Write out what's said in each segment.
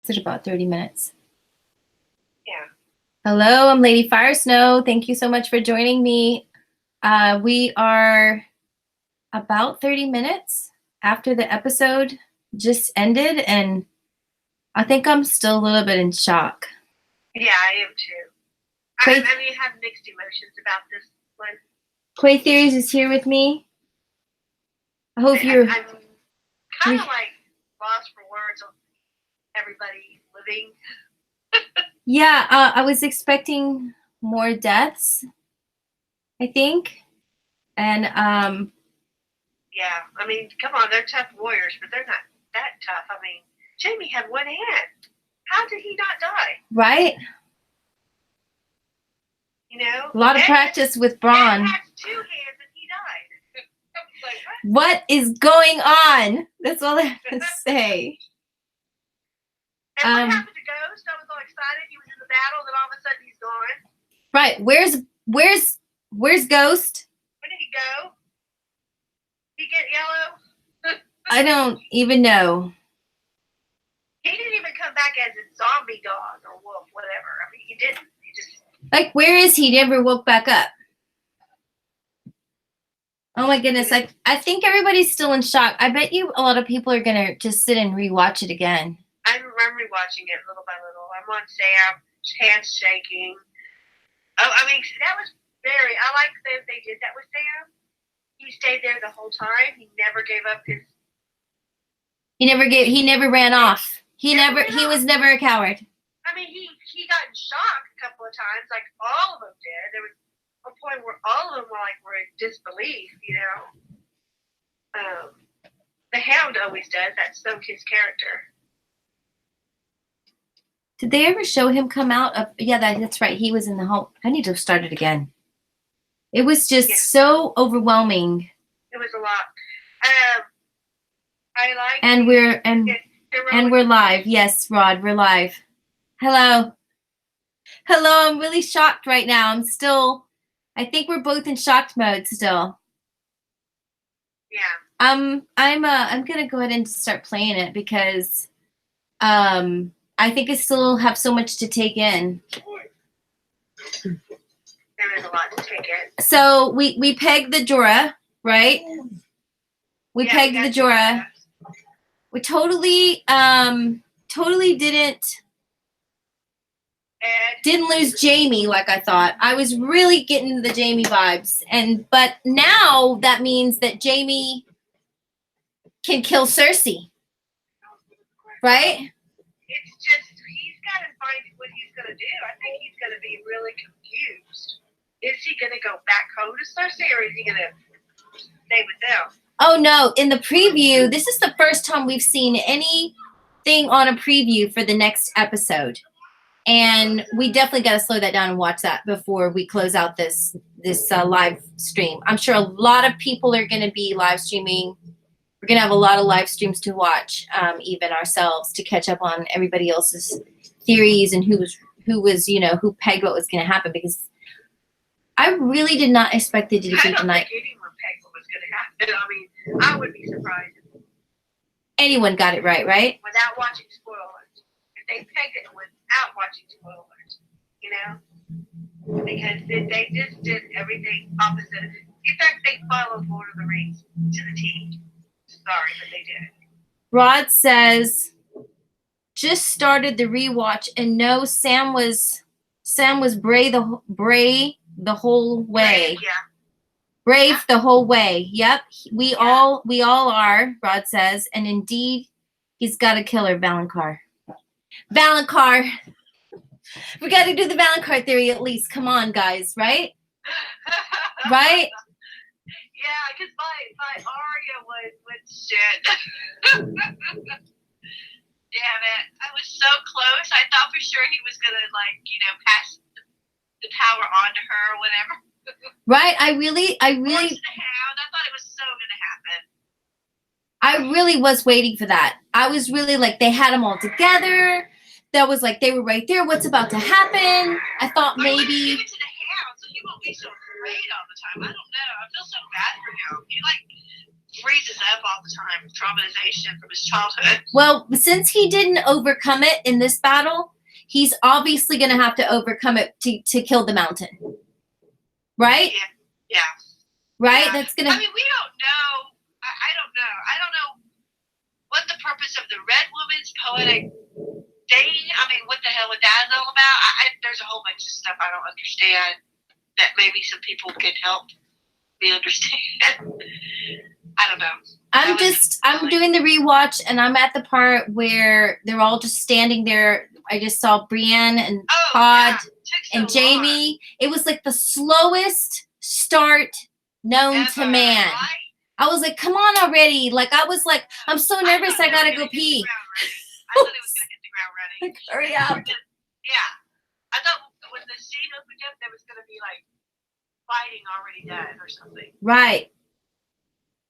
It's about 30 minutes. Yeah. Hello, I'm Lady Fire Snow. Thank you so much for joining me. We are about 30 minutes after the episode just ended, and I think I'm still a little bit in shock. Yeah, I am too. I mean, I have mixed emotions about this one. Quaithe Theories is here with me. I hope you're... I'm kind of like lost for words on everybody living. Yeah, I was expecting more deaths, I think. And, yeah, I mean, come on, they're tough warriors, but they're not that tough. I mean, Jamie had one hand. How did he not die? Right? You know? A lot of practice with Braun. He has 2 hands and he died. Like, what is going on? That's all I have to say. And what happened to Ghost? I was all excited. He was in the battle, then all of a sudden he's gone. Right. Where's Ghost? Where did he go? Did he get yellow? I don't even know. He didn't even come back as a zombie dog or wolf, whatever. I mean, he didn't. He just... Like, where is he? Never woke back up. Oh my goodness. I think everybody's still in shock. I bet you a lot of people are going to just sit and rewatch it again. I'm rewatching it little by little. I'm on Sam, hands shaking. Oh, I mean, that was I like that they did that with Sam. He stayed there the whole time. He never gave up his... He never ran off. He was never a coward. I mean, he got in shock a couple of times, like all of them did. There was a point where all of them were in disbelief, you know. The Hound always does. That's so his character. Did they ever show him come out of... Yeah, that's right. He was in the home. I need to start it again. It was just so overwhelming. It was a lot. I like... And we're live. Yes, Rod, we're live. Hello. Hello, I'm really shocked right now. I think we're both in shocked mode still. Yeah. I'm gonna go ahead and start playing it because I think I still have so much to take in. There is a lot to take in. So we pegged the Jorah, right? We pegged the Jorah. We totally didn't lose Jamie like I thought. I was really getting the Jamie vibes, but now that means that Jamie can kill Cersei, right? It's just he's got to find what he's going to do. I think he's going to be really confused. Is he going to go back home to Cersei, or is he going to stay with them? Oh no! In the preview, this is the first time we've seen anything on a preview for the next episode. And we definitely got to slow that down and watch that before we close out this live stream. I'm sure a lot of people are going to be live streaming. We're going to have a lot of live streams to watch, even ourselves, to catch up on everybody else's theories and who who pegged what was going to happen. Because I really did not expect they to defeat the Night. I don't think anyone pegged what was going to happen. I mean, I would be surprised. Anyone got it right? Without watching spoilers. If they pegged it without watching spoilers, you know? Because they just did everything opposite. In fact, they followed Lord of the Rings to the T. Sorry, but they did. Rod says, just started the rewatch, and no, Sam was brave the whole way. Yeah. Brave the whole way. Yep. We all are, Rod says, and indeed he's got to kill her, Valonqar. Valonqar. We got to do the Valonqar theory at least. Come on, guys, right? Right? Yeah, because my Arya was shit. Damn it. I was so close. I thought for sure he was going to, pass the power on to her or whatever. Right? I really. The Hound. I thought it was so going to happen. I really was waiting for that. I was really like, they had them all together. That was like, they were right there. What's about to happen? I thought maybe. Give it to the Hound so he won't be so afraid all the time. I don't know. I feel so bad for him. He freezes up all the time, traumatization from his childhood. Well, since he didn't overcome it in this battle, he's obviously going to have to overcome it to kill the mountain. Right? Yeah. Right? Yeah. That's going to... I mean, we don't know. I don't know. I don't know what the purpose of the Red Woman's poetic dating. I mean, what the hell is that all about? There's a whole bunch of stuff I don't understand that maybe some people can help me understand. I don't know. I'm doing the rewatch, and I'm at the part where they're all just standing there. I just saw Brienne and Todd and Jamie. Long. It was like the slowest start known to man. Right? I was like, come on already. Like, I was like, I'm so nervous. I gotta go pee. I thought it was going to hit the ground running. Like, hurry up. Yeah. I thought when the scene opened up, there was going to be like fighting already done or something. Right.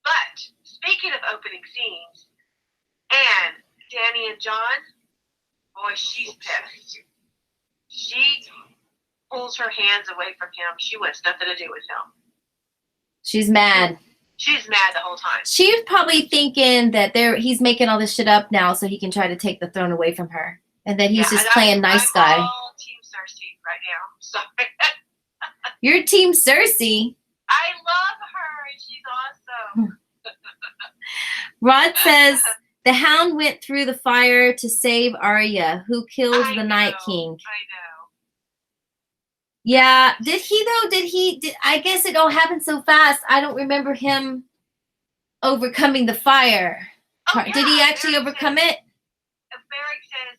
But speaking of opening scenes, and Dany and Jon, boy, she's pissed. She pulls her hands away from him. She wants nothing to do with him. She's mad. She's mad the whole time. She's probably thinking that he's making all this shit up now so he can try to take the throne away from her. And that he's just playing nice guy. I'm all Team Cersei right now. Sorry. You're Team Cersei. I love her. She's awesome. Rod says, the Hound went through the fire to save Arya, who killed the Night King. I know. Yeah. Did he, though? I guess it all happened so fast. I don't remember him overcoming the fire. Oh, yeah. Did he actually overcome it? Beric says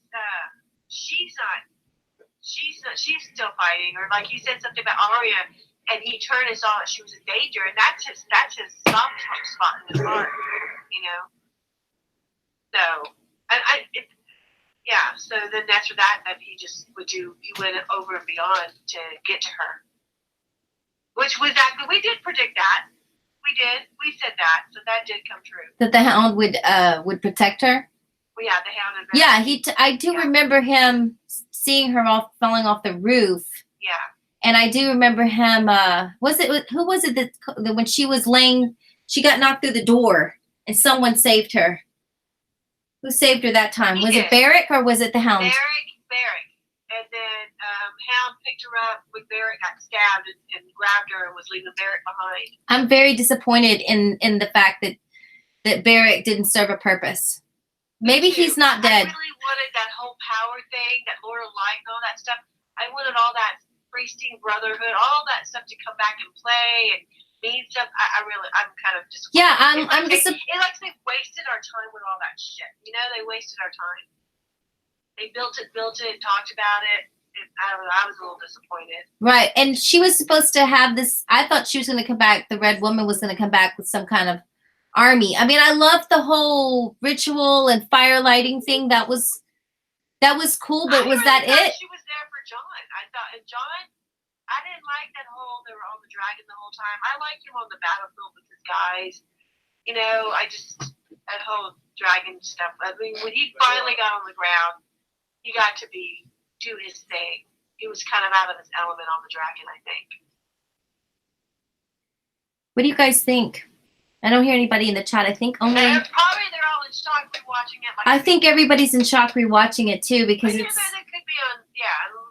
she's still fighting, or like he said something about Arya, and he turned and saw that she was in danger, and that's his soft spot in his heart, you know. So, so then after that he went over and beyond to get to her, which was exactly, we did predict that. We said that, so that did come true. That the Hound would protect her. Well, yeah, the Hound. Yeah, I do remember him seeing her falling off the roof. Yeah. And I do remember him. Who was it that when she was laying, she got knocked through the door, and someone saved her. Who saved her that time? Was it Beric or was it the Hound? Beric. And then Hound picked her up when Beric got stabbed and grabbed her and was leaving Beric behind. I'm very disappointed in the fact that Beric didn't serve a purpose. Maybe he's not dead. I really wanted that whole power thing, that Lord of Light and all that stuff. I wanted all that priesting brotherhood, all that stuff to come back and play and mean stuff. I'm kind of disappointed. Yeah, I'm disappointed. It like they wasted our time with all that shit. You know, they wasted our time. They built it, talked about it. I don't know, I was a little disappointed. Right, and she was supposed to have this. I thought she was going to come back. The Red Woman was going to come back with some kind of army. I mean, I loved the whole ritual and fire lighting thing. That was cool, but was that it? She was there for Jon. I thought, and Jon, I didn't like that whole, they were on the dragon the whole time. I liked him on the battlefield with his guys. You know, that whole dragon stuff. I mean, when he finally got on the ground, he got to do his thing. He was kind of out of his element on the dragon, I think. What do you guys think? I don't hear anybody in the chat. I think only. They're all in shock rewatching it. I think everybody's in shock rewatching it too because it's. They could be on,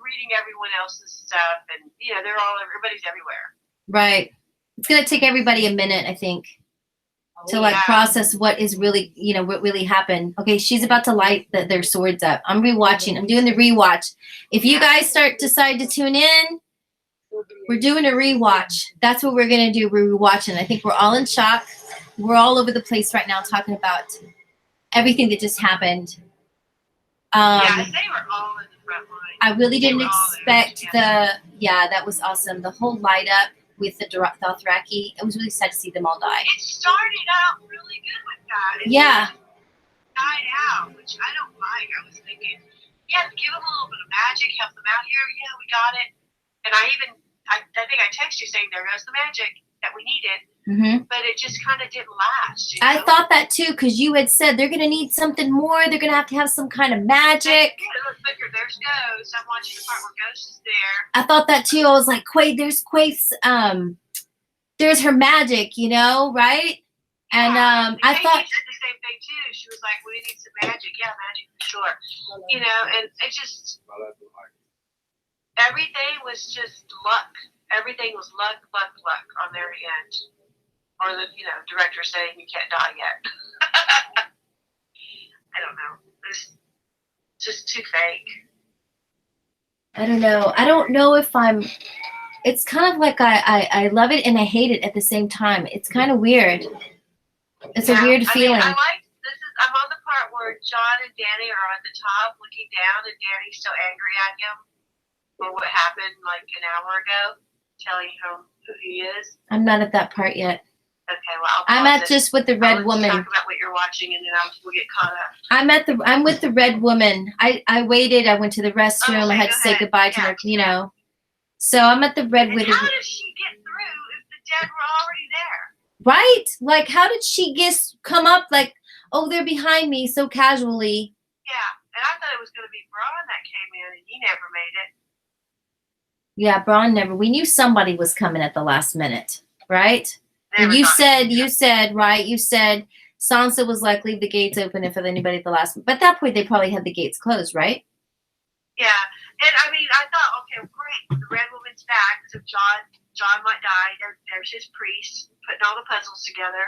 reading everyone else's stuff, and everybody's everywhere. Right. It's gonna take everybody a minute, I think, to process what is really, what really happened. Okay, she's about to light their swords up. I'm rewatching. I'm doing the rewatch. If you guys decide to tune in, we're doing a rewatch. That's what we're gonna do. We're rewatching. I think we're all in shock. We're all over the place right now talking about everything that just happened. They were all in the front line. I really didn't expect that was awesome. The whole light up with the Dothraki. It was really sad to see them all die. It started out really good with that. It died out, which I don't like. I was thinking, give them a little bit of magic, help them out here. Yeah, we got it. And I think I texted you saying there goes the magic that we needed. Mm-hmm. But it just kind of didn't last. I thought that too, because you had said they're going to need something more. They're going to have some kind of magic. There's Ghost. I'm watching the part where Ghost is there. I thought that too. I was like, there's Quaithe's, there's her magic, right? And I Katie thought, said the same thing too. She was like, "We need some magic." Yeah, magic for sure. You know, and it just everything was just luck. Everything was luck on their end. Or the director saying you can't die yet. I don't know. It's just too fake. I don't know. I don't know if I'm. It's kind of like I love it and I hate it at the same time. It's kind of weird. It's a weird feeling. I like this. I'm on the part where John and Danny are at the top looking down, and Danny's still angry at him for what happened like an hour ago, telling him who he is. I'm not at that part yet. Okay, well, I'm at just with the red woman. Talk about what you're watching, and then we'll get caught up. I'm with the red woman. I waited. I went to the restroom. Okay, I had to say goodbye to her. You know. So I'm at the red woman. How did she get through if the dead were already there? Right? Like, how did she come up? Like, oh, they're behind me so casually. Yeah, and I thought it was going to be Braun that came in, and he never made it. Yeah, Braun never. We knew somebody was coming at the last minute, right? And you said, right? You said Sansa was like, leave the gates open if anybody at the last. But at that point, they probably had the gates closed, right? Yeah, and I mean, I thought, okay, great, the red woman's back, so John might die. There's his priest putting all the puzzles together,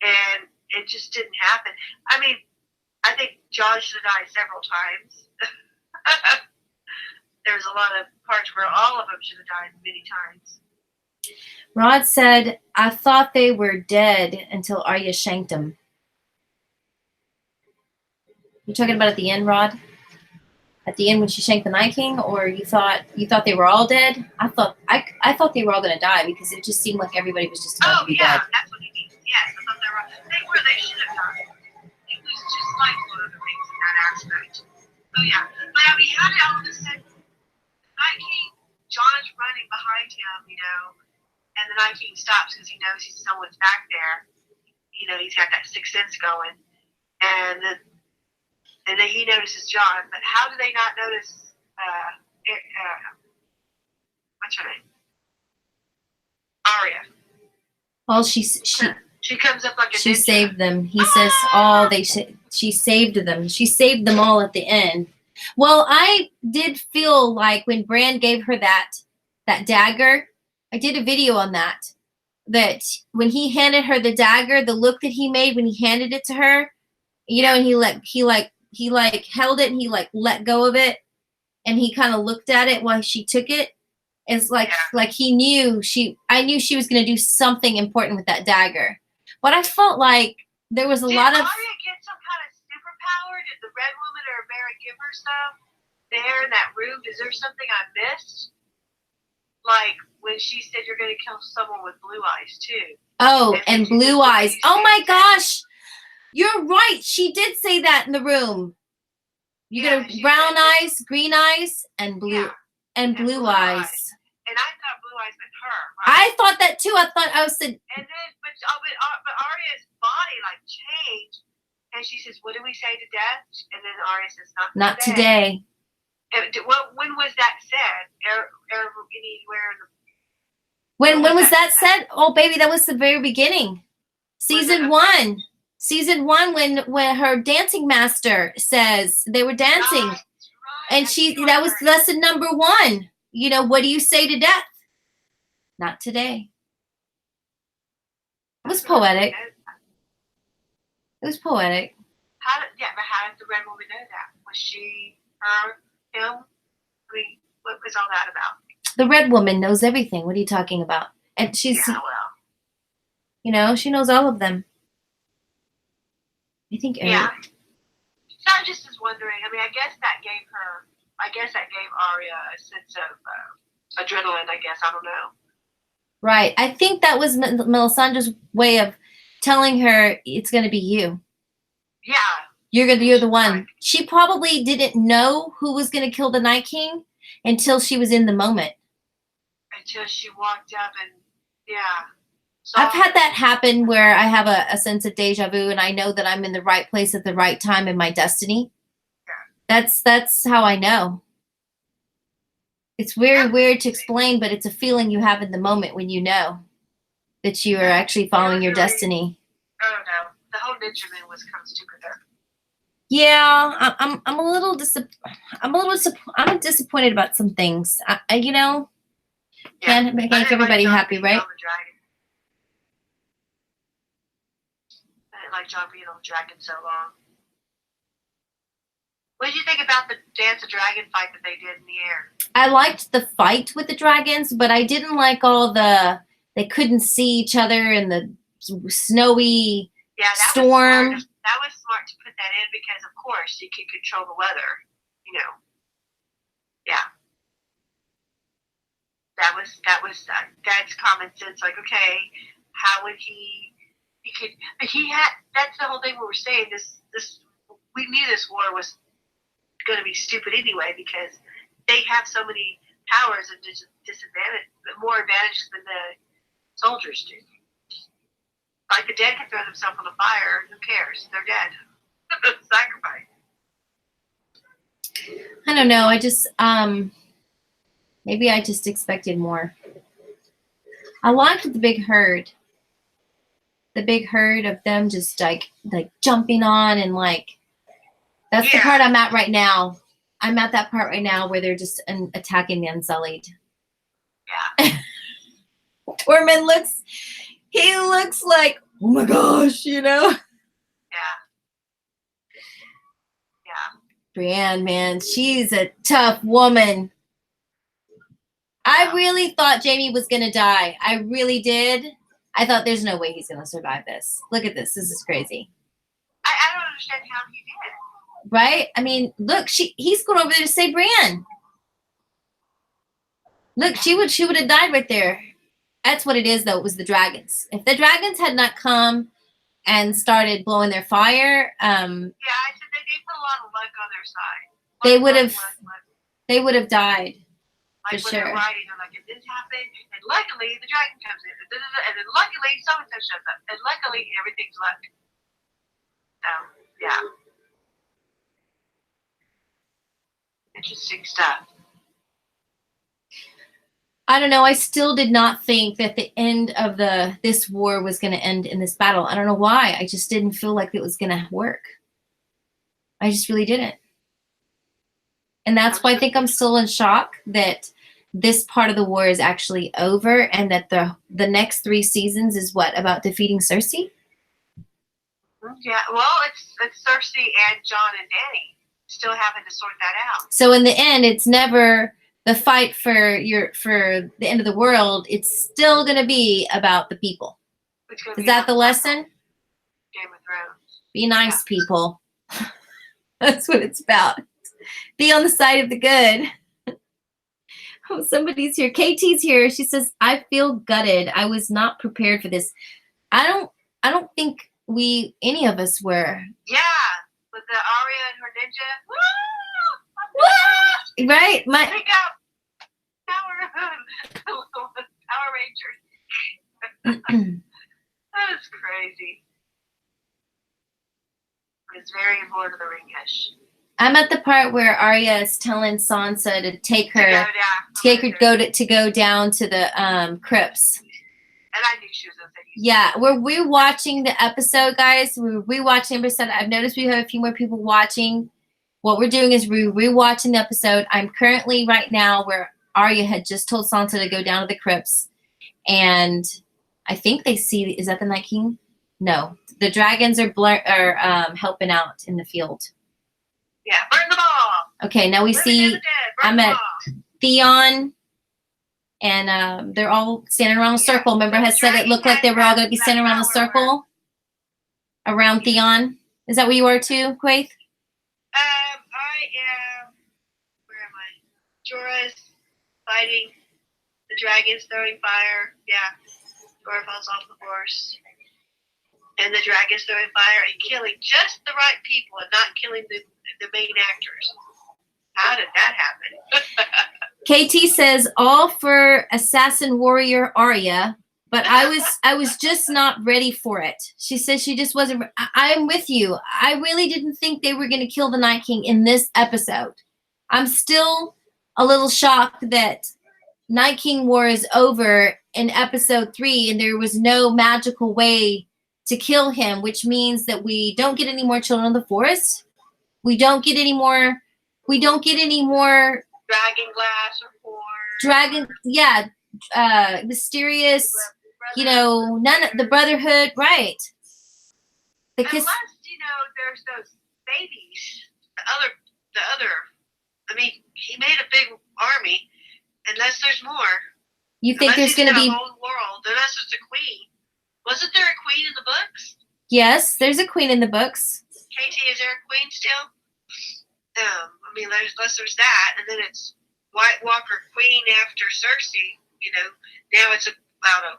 and it just didn't happen. I mean, I think John should have died several times. There's a lot of parts where all of them should have died many times. Rod said, I thought they were dead until Arya shanked them. You talking about at the end, Rod? At the end when she shanked the Night King, or you thought they were all dead? I thought they were all going to die because it just seemed like everybody was just about to be dead. That's what he means. Yes, I thought they should have died. It was just like one of the things in that aspect. Oh yeah, but I mean, how did all of a sudden Night King, John's running behind him, and the Night King stops because he knows someone's back there. He's got that sixth sense going, and then he notices John. But how do they not notice? What's her name? Arya. Well, she comes up like a she ninja. saved them. He says, she saved them. She saved them all at the end. Well, I did feel like when Bran gave her that dagger, I did a video on that when he handed her the dagger, the look that he made when he handed it to her, and he held it and he let go of it and he kind of looked at it while she took it. It's like he knew I knew she was going to do something important with that dagger. But I felt like there was a lot of. Did Arya get some kind of superpower? Did the Red Woman or Mary give her stuff there in that room? Is there something I missed? Like when she said you're going to kill someone with blue eyes too. Oh, and blue eyes. Oh my gosh. You're right. She did say that in the room. You got brown eyes, green eyes, and blue blue eyes. And I thought blue eyes meant her. Right? I thought that too. I said. And then, but Arya's body changed, and she says, "What do we say to death?" And then Arya says, "Not today." When was that said? Anywhere in the. When was that said? Oh, baby, that was the very beginning. Season 1. Season 1 when her dancing master says they were dancing. Right. And that was lesson number 1. What do you say to death? Not today. It was poetic. It was poetic. But how did the Red Woman know that? Was she, her, him? I mean, what was all that about? The Red Woman knows everything. What are you talking about? And she's, she knows all of them. I think. Yeah. So I just was wondering. I mean, I guess that gave Arya a sense of adrenaline. I guess I don't know. Right. I think that was Melisandre's way of telling her it's going to be you. Yeah. You're the one. Right. She probably didn't know who was going to kill the Night King until she was in the moment. Until she walked up and So, I've had that happen where I have a sense of deja vu and I know that I'm in the right place at the right time in my destiny. Yeah. That's how I know. It's very weird to explain, but it's a feeling you have in the moment when you know that you are actually following your destiny. Oh no, the whole ninja thing was kind of stupid there. Yeah, I'm a little I'm disappointed about some things. You know, can't make everybody happy, right? I didn't like John being on the dragon so long. What did you think about the Dance of Dragon fight that they did in the air? I liked the fight with the dragons, but I didn't like all they couldn't see each other in the snowy storm. That was smart to put that in because, of course, you can control the weather. You know. Yeah. That was Dad's common sense. Like, okay, how would he could, but he had. That's the whole thing we were saying. We knew this war was going to be stupid anyway because they have so many powers and disadvantage, more advantages than the soldiers do. Like the dead can throw themselves on the fire. Who cares? They're dead. Sacrifice. I don't know. I just maybe I just expected more. I liked the big herd. The big herd of them just like jumping on and like that's the part I'm at right now. I'm at that part right now where they're just attacking the Unsullied. Yeah. Tormund looks like, oh my gosh, you know? Yeah. Yeah. Brienne, man, she's a tough woman. I really thought Jaime was going to die. I really did. I thought there's no way he's going to survive this. Look at this. This is crazy. I don't understand how he did. Right? I mean, look, he's going over there to save Brienne. Look, she would have died right there. That's what it is, though. It was the dragons. If the dragons had not come and started blowing their fire, I said they put a lot of luck on their side. They would have died. Like for when sure. they're writing, they're like, if this happened, and luckily the dragon comes in, and then luckily so-and-so shows up, and luckily everything's luck. So, yeah. Interesting stuff. I don't know. I still did not think that the end of this war was going to end in this battle. I don't know why. I just didn't feel like it was going to work. I just really didn't. And that's why I think I'm still in shock that this part of the war is actually over and that the next 3 seasons is what, about defeating Cersei? Yeah, well, it's Cersei and Jon and Dany still having to sort that out. So in the end, it's never the fight for the end of the world. It's still going to be about the people. Is that the lesson? Game of Thrones. Be nice, people. That's what it's about. Be on the side of the good. Oh, somebody's here. KT's here. She says, I feel gutted. I was not prepared for this. I don't think any of us were. Yeah, with the Arya and her ninja. Woo! Right? Pick up Power Rangers. That is crazy. It's very Lord of the Ring-ish. I'm at the part where Arya is telling Sansa to take her, to go down to the crypts. And I knew she was going to say. Yeah, we're rewatching the episode, guys. We're rewatching the episode. I've noticed we have a few more people watching. What we're doing is we're rewatching the episode. I'm currently right now where Arya had just told Sansa to go down to the crypts, and I think they see. Is that the Night King? No, the dragons are helping out in the field. Yeah, burn the ball. Okay, now we see I'm at Theon, and they're all standing around a circle. Remember, I had said it looked like they were all going to be standing around a circle around Theon. Is that where you are too, Quaithe? I am. Where am I? Jorah's fighting the dragons, throwing fire. Yeah, Jorah falls off the horse. And the dragons throwing fire and killing just the right people and not killing the main actors. How did that happen? KT says, all for assassin warrior Arya, but I was just not ready for it. She says she just wasn't. I'm with you. I really didn't think they were going to kill the Night King in this episode. I'm still a little shocked that Night King War is over in episode 3 and there was no magical way to kill him, which means that we don't get any more children of the forest. We don't get any more. Dragon glass or horn. Mysterious. You know, none of the Brotherhood, right? Because unless there's those babies. The other. I mean, he made a big army. Unless there's more. You think there's going to be a whole world? Unless it's a queen. Wasn't there a queen in the books? Yes, there's a queen in the books. Katie, is there a queen still? I mean, unless there's that, and then it's White Walker Queen after Cersei. Now it's about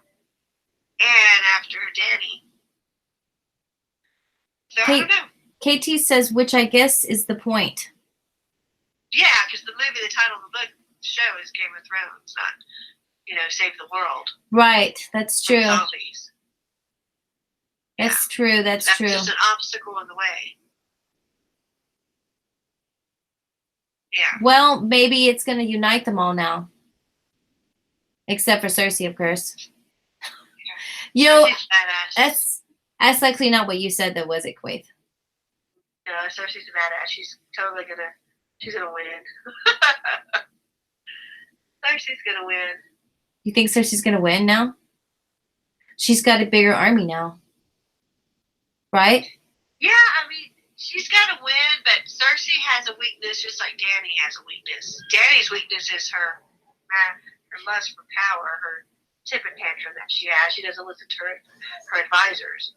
Anne after Dany. So I don't know. KT says, which I guess is the point. Yeah, because the title of the book, show is Game of Thrones, not Save the World. Right, that's true. Zombies. That's true. That's true. Just an obstacle in the way. Yeah. Well, maybe it's going to unite them all now. Except for Cersei, of course. That's likely not what you said, though, was it, Quaithe? No, Cersei's a badass. She's totally gonna win. Cersei's gonna win. You think Cersei's gonna win now? She's got a bigger army now. Right? Yeah, I mean, she's got to win, but Cersei has a weakness just like Dany has a weakness. Dany's weakness is her lust for power, her tip and tantrum that she has. She doesn't listen to her advisors.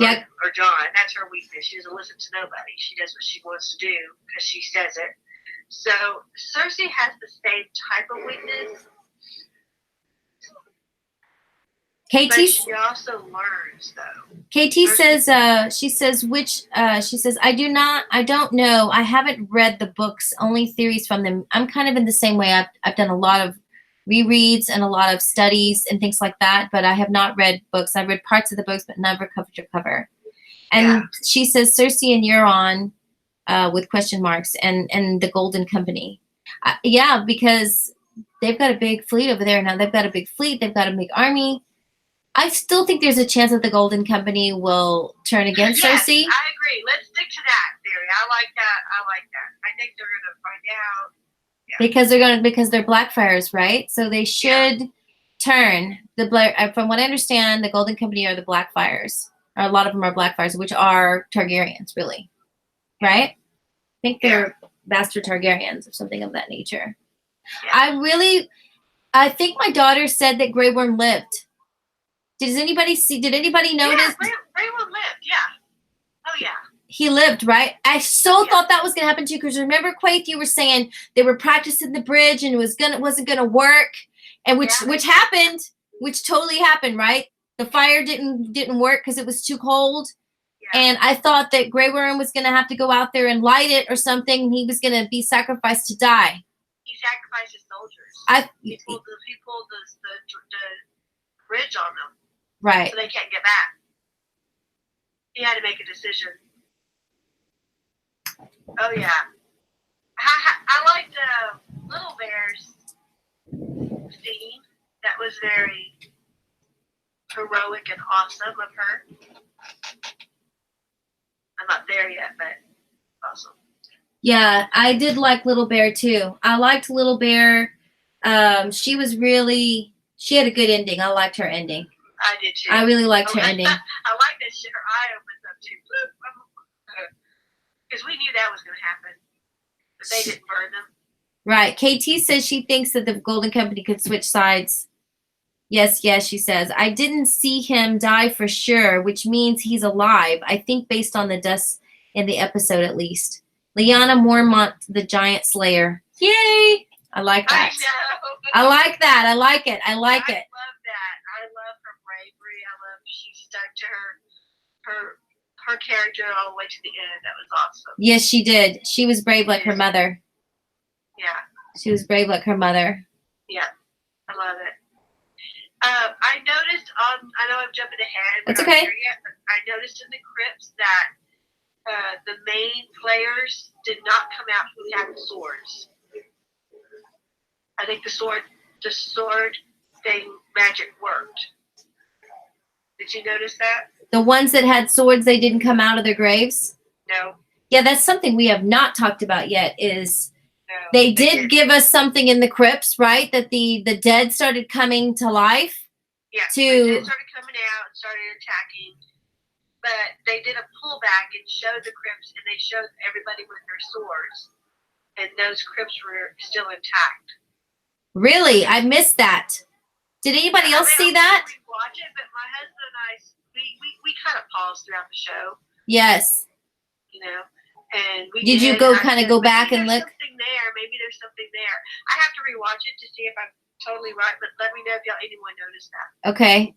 Yeah. Or John. That's her weakness. She doesn't listen to nobody. She does what she wants to do because she says it. So Cersei has the same type of weakness. KT, but she also learns, though. KT says, she says, I don't know. I haven't read the books, only theories from them. I'm kind of in the same way. I've done a lot of rereads and a lot of studies and things like that, but I have not read books. I've read parts of the books, but never cover to cover. And she says Cersei and Euron, with question marks, and the Golden Company. Yeah, because they've got a big fleet over there now. They've got a big fleet. They've got a big army. I still think there's a chance that the Golden Company will turn against Cersei. I agree. Let's stick to that theory. I like that. I think they're going to find out. Yeah. Because they're Blackfires, right? So they should turn from what I understand, the Golden Company are the Blackfires. Or a lot of them are Blackfires, which are Targaryens, really. Right? I think they're bastard Targaryens or something of that nature. Yeah. I think my daughter said that Grey Worm lived. Did anybody notice? Yeah, Grey Worm lived, yeah. Oh, yeah. He lived, right? I thought that was going to happen too, because remember, Quaithe, you were saying they were practicing the bridge and it wasn't going to work, and which happened, which totally happened, right? The fire didn't work because it was too cold, and I thought that Grey Worm was going to have to go out there and light it or something, and he was going to be sacrificed to die. He sacrificed his soldiers. He pulled the bridge on them. Right. So they can't get back. He had to make a decision. Oh, yeah. I liked Little Bear's scene. That was very heroic and awesome of her. I'm not there yet, but awesome. Yeah, I did like Little Bear, too. I liked Little Bear. She had a good ending. I liked her ending. I did too. I really liked her ending. I like that shit. Her eye opens up too. Because we knew that was going to happen. But they didn't burn them. Right. KT says she thinks that the Golden Company could switch sides. Yes, she says. I didn't see him die for sure, which means he's alive. I think based on the deaths in the episode, at least. Lyanna Mormont, the Giant Slayer. Yay! I like that. I like that. I like it. I like it. I love that. I love her bravery. I love she stuck to her character all the way to the end. That was awesome. Yes, she did. She was brave like her mother. Yeah. She was brave like her mother. Yeah. I love it. I noticed I know I'm jumping ahead. It's okay. Yet, but I noticed in the crypts that the main players did not come out who had the swords. I think the sword thing magic worked. Did you notice that? The ones that had swords, they didn't come out of their graves? No. Yeah, that's something we have not talked about yet is No. they did give us something in the crypts, right? That the dead started coming to life. Yeah, To the dead started coming out and started attacking. But they did a pullback and showed the crypts, and they showed everybody with their swords. And those crypts were still intact. Really? I missed that. Did anybody else see that? We watch it, but my husband and I, we kind of paused throughout the show. Yes. You know, and we did. You go kind of go back and look? Something there. Maybe there's something there. I have to rewatch it to see if I'm totally right, but let me know if anyone noticed that. Okay.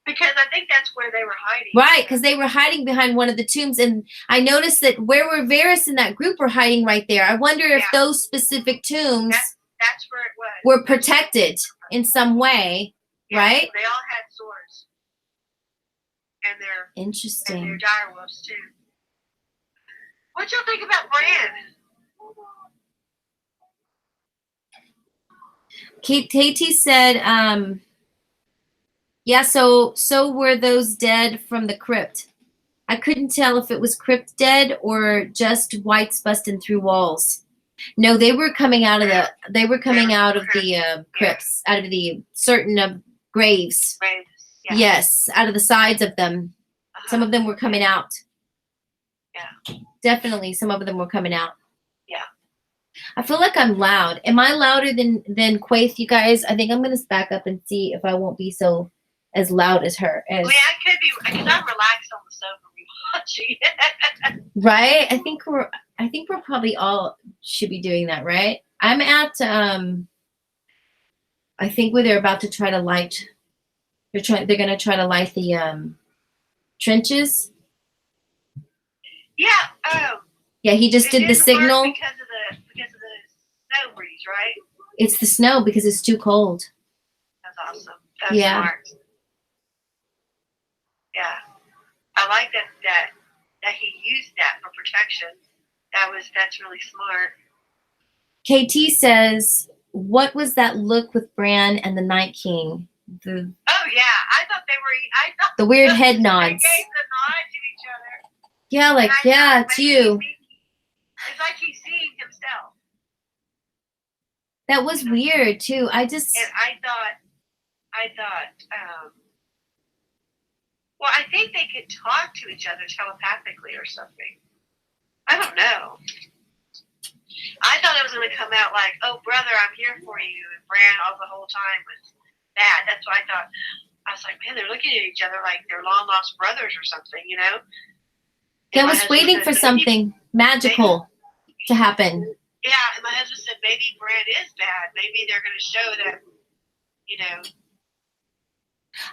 Because I think that's where they were hiding. Right, because they were hiding behind one of the tombs, and I noticed that where were Varys and that group were hiding right there. I wonder if those specific tombs that's where it was. Were protected in some way, right? They all had swords. And they're interesting. And they're direwolves too. What y'all think about Bran? Quaithe said, yeah, so were those dead from the crypt. I couldn't tell if it was crypt dead or just whites busting through walls. No, they were coming out of the crypts, out of the certain graves. Graves. Yeah. Yes, out of the sides of them. Some of them were coming out. Yeah. Definitely, some of them were coming out. Yeah. I feel like I'm loud. Am I louder than Quaithe, you guys? I think I'm gonna back up and see if I won't be so as loud as her. I could be because I'm relaxed on the sofa rewatching. Right? I think we're probably all should be doing that, right? I'm at I think where they're about to try to light they're gonna try to light the trenches. Yeah. Yeah, he just did the signal. Because of the snow breeze, right? It's the snow because it's too cold. That's awesome. That's smart. Yeah. I like that he used that for protection. That's really smart. KT says, what was that look with Bran and the Night King? Oh yeah, I thought the weird head nods. They gave the nod to each other. Yeah, like it's you. It's like he's seeing himself. That was weird too. And I thought, well, I think they could talk to each other telepathically or something. I don't know. I thought it was going to come out like, oh, brother, I'm here for you. And Bran all the whole time was bad. That's what I thought. I was like, man, they're looking at each other like they're long-lost brothers or something, you know? I was waiting for something magical to happen. Yeah, and my husband said, maybe Bran is bad. Maybe they're going to show that, you know.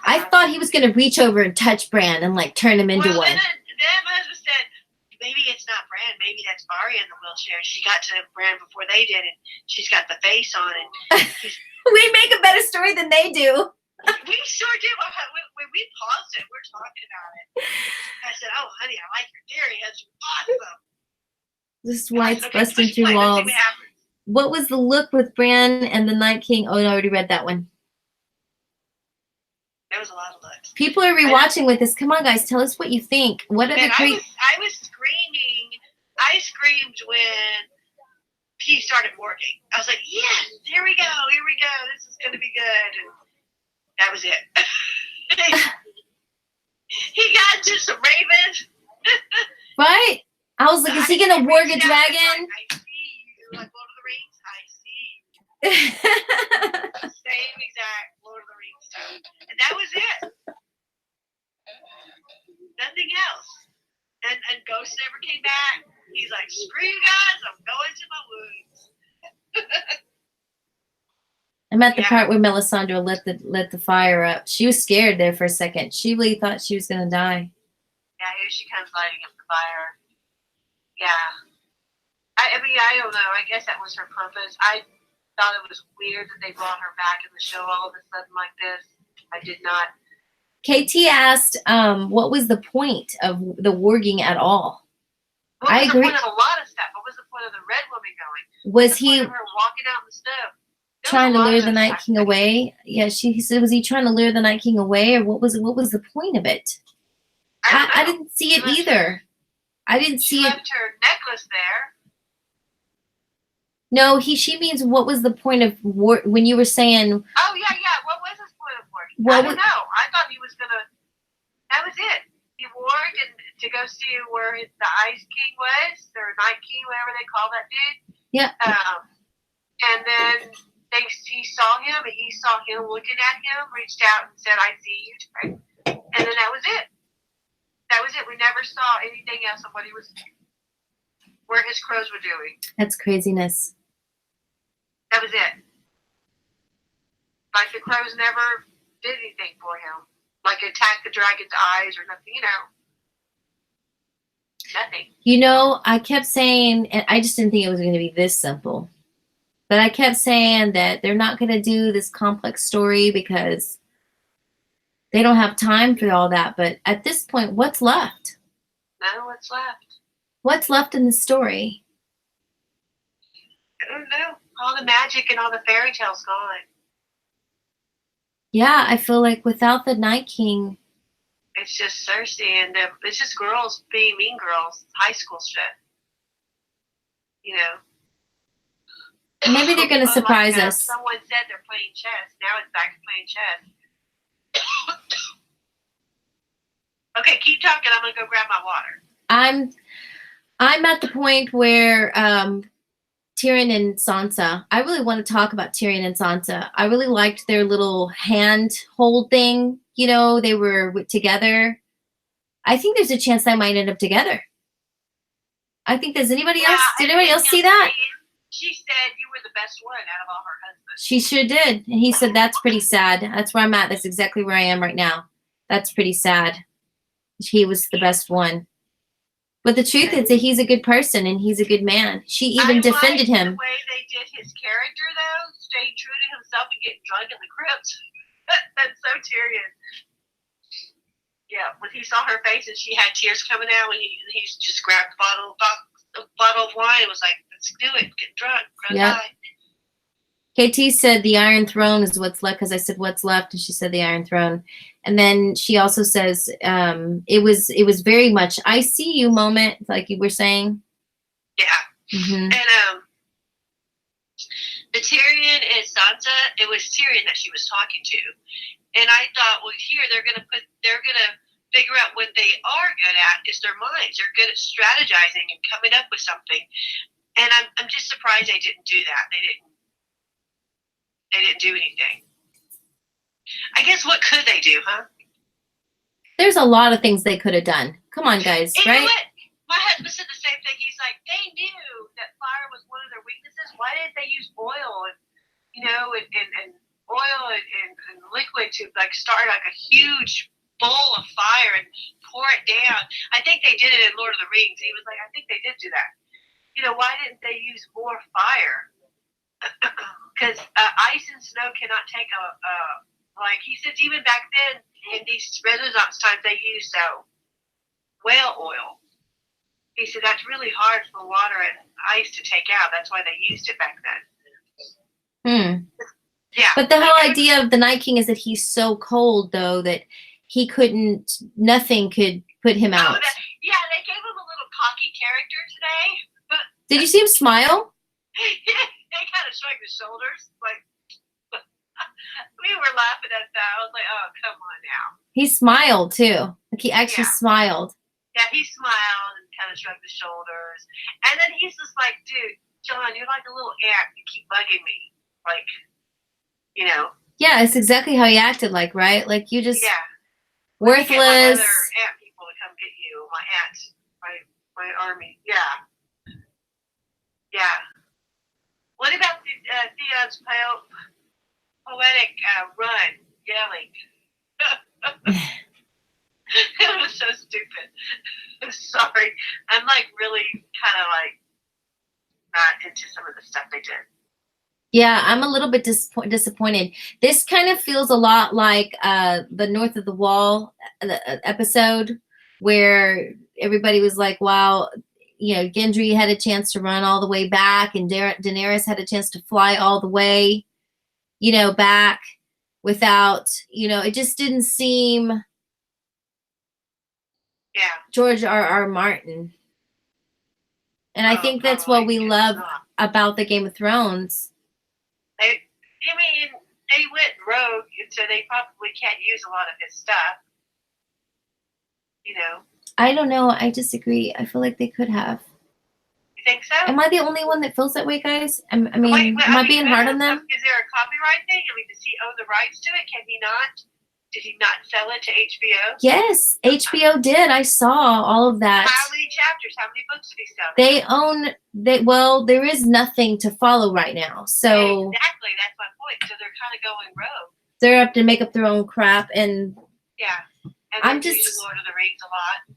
I thought he was going to reach over and touch Bran and, like, turn him into one. Then my husband said, maybe it's not Bran. Maybe that's Arya in the wheelchair. She got to Bran before they did, and she's got the face on it. We make a better story than they do. We sure do. When we paused it, we're talking about it. I said, oh, honey, I like your theory. That's awesome. This white's busting through walls. What was the look with Bran and the Night King? Oh, I already read that one. There was a lot of looks. People are rewatching with us. Come on, guys, tell us what you think. What are the I was screaming. I screamed when he started working. I was like, yes, here we go. This is going to be good. And that was it. He got just a raven. Right? I was like, is he going to warg a dragon? I see you. Like Lord of the Rings, I see you. Same exact Lord of the Rings tone. And that was it. Nothing else. And Ghost never came back. He's like, screw you guys, I'm going to my woods. I'm at the part where Melisandre lit the fire up. She was scared there for a second. She really thought she was gonna die. Yeah, here she comes lighting up the fire. Yeah. I mean, I don't know. I guess that was her purpose. I thought it was weird that they brought her back in the show all of a sudden like this. I did not. KT asked, what was the point of the warging at all? What was the point of a lot of stuff? What was the point of the red woman going? Was he her walking out in the snow? trying to lure the Night King away? Yeah, she said, was he trying to lure the Night King away, or what was it? What was the point of it? I didn't see it either. I didn't see it. She left her necklace there. No, she means what was the point of war when you were saying? Oh yeah. What was his point of war? I don't know. I thought he was gonna. That was it. He warred and to go see where the Ice King was, or Night King, whatever they call that dude. Yeah. And then he saw him, and he saw him looking at him, reached out and said, "I see you." And then that was it. That was it. We never saw anything else of what he was, where his crows were doing. That's craziness. That was it. Like the crows never did anything for him. Like attack the dragon's eyes or nothing, Nothing. I kept saying, and I just didn't think it was going to be this simple. But I kept saying that they're not going to do this complex story because they don't have time for all that. But at this point, what's left? No, what's left? What's left in the story? I don't know. All the magic and all the fairy tales gone. Yeah, I feel like without the Night King, it's just Cersei and it's just girls being mean girls, high school shit. Maybe they're going to surprise us. Someone said they're playing chess. Now it's back to playing chess. Okay, keep talking. I'm gonna go grab my water. I'm at the point where Tyrion and Sansa. I really want to talk about Tyrion and Sansa. I really liked their little hand hold thing. They were together. I think there's a chance they might end up together. I think. Does anybody else? Did anybody else see that? She said you were the best one out of all her husbands. She sure did, and he said that's pretty sad. That's where I'm at. That's exactly where I am right now. That's pretty sad. He was the best one. But the truth is that he's a good person and he's a good man. She even defended him. The way they did his character, though, staying true to himself and getting drunk in the crypt. That's so Tyrion. Yeah, when he saw her face and she had tears coming out, when he just grabbed a bottle of wine and was like, "Let's do it. Get drunk. Yeah. KT said the Iron Throne is what's left because I said what's left, and she said the Iron Throne. And then she also says it was very much I see you moment, like you were saying. Yeah. Mm-hmm. And the Tyrion and Sansa, it was Tyrion that she was talking to, and I thought, well, here they're gonna figure out what they are good at is their minds. They're good at strategizing and coming up with something, and I'm just surprised they didn't do that. They didn't do anything. I guess what could they do, huh? There's a lot of things they could have done. Come on, guys, and right? You know what? My husband said the same thing. He's like, they knew that fire was one of their weaknesses. Why didn't they use oil and oil and liquid to like start like a huge bowl of fire and pour it down? I think they did it in Lord of the Rings. He was like, I think they did do that. Why didn't they use more fire? Because ice and snow cannot take like he says, even back then in these Renaissance times, they used whale oil. He said that's really hard for water and ice to take out. That's why they used it back then. Yeah. But the whole idea of the Night King is that he's so cold, though, that nothing could put him out. Yeah, they gave him a little cocky character today. Did you see him smile? They kind of shrugged his shoulders, like we were laughing at that. I was like, "Oh, come on now." He smiled too. Like he actually smiled. Yeah, he smiled and kind of shrugged his shoulders, and then he's just like, "Dude, John, you're like a little ant. You keep bugging me, like, Yeah, it's exactly how he acted. Like, right? Like you just worthless. Get my other ant people to come get you. My ant, my army. Yeah. What about Theon's poetic run, yelling? It was so stupid. I'm sorry. I'm like really kind of like not into some of the stuff they did. Yeah, I'm a little bit disappointed. This kind of feels a lot like the North of the Wall episode where everybody was like, wow, Gendry had a chance to run all the way back and Daenerys had a chance to fly all the way. back without, it just didn't seem George R. Martin. And I think that's what we love about the Game of Thrones. They went rogue, so they probably can't use a lot of his stuff. I don't know. I disagree. I feel like they could have. You think so? Am I the only one that feels that way, guys? Am I being hard on them? Is there a copyright thing? Does he own the rights to it? Can he not? Did he not sell it to HBO? Yes, HBO did. I saw all of that. How many chapters? How many books did he sell? Well, there is nothing to follow right now. So exactly, that's my point. So they're kind of going rogue. They're up to make up their own crap, and and I'm just using Lord of the Rings a lot.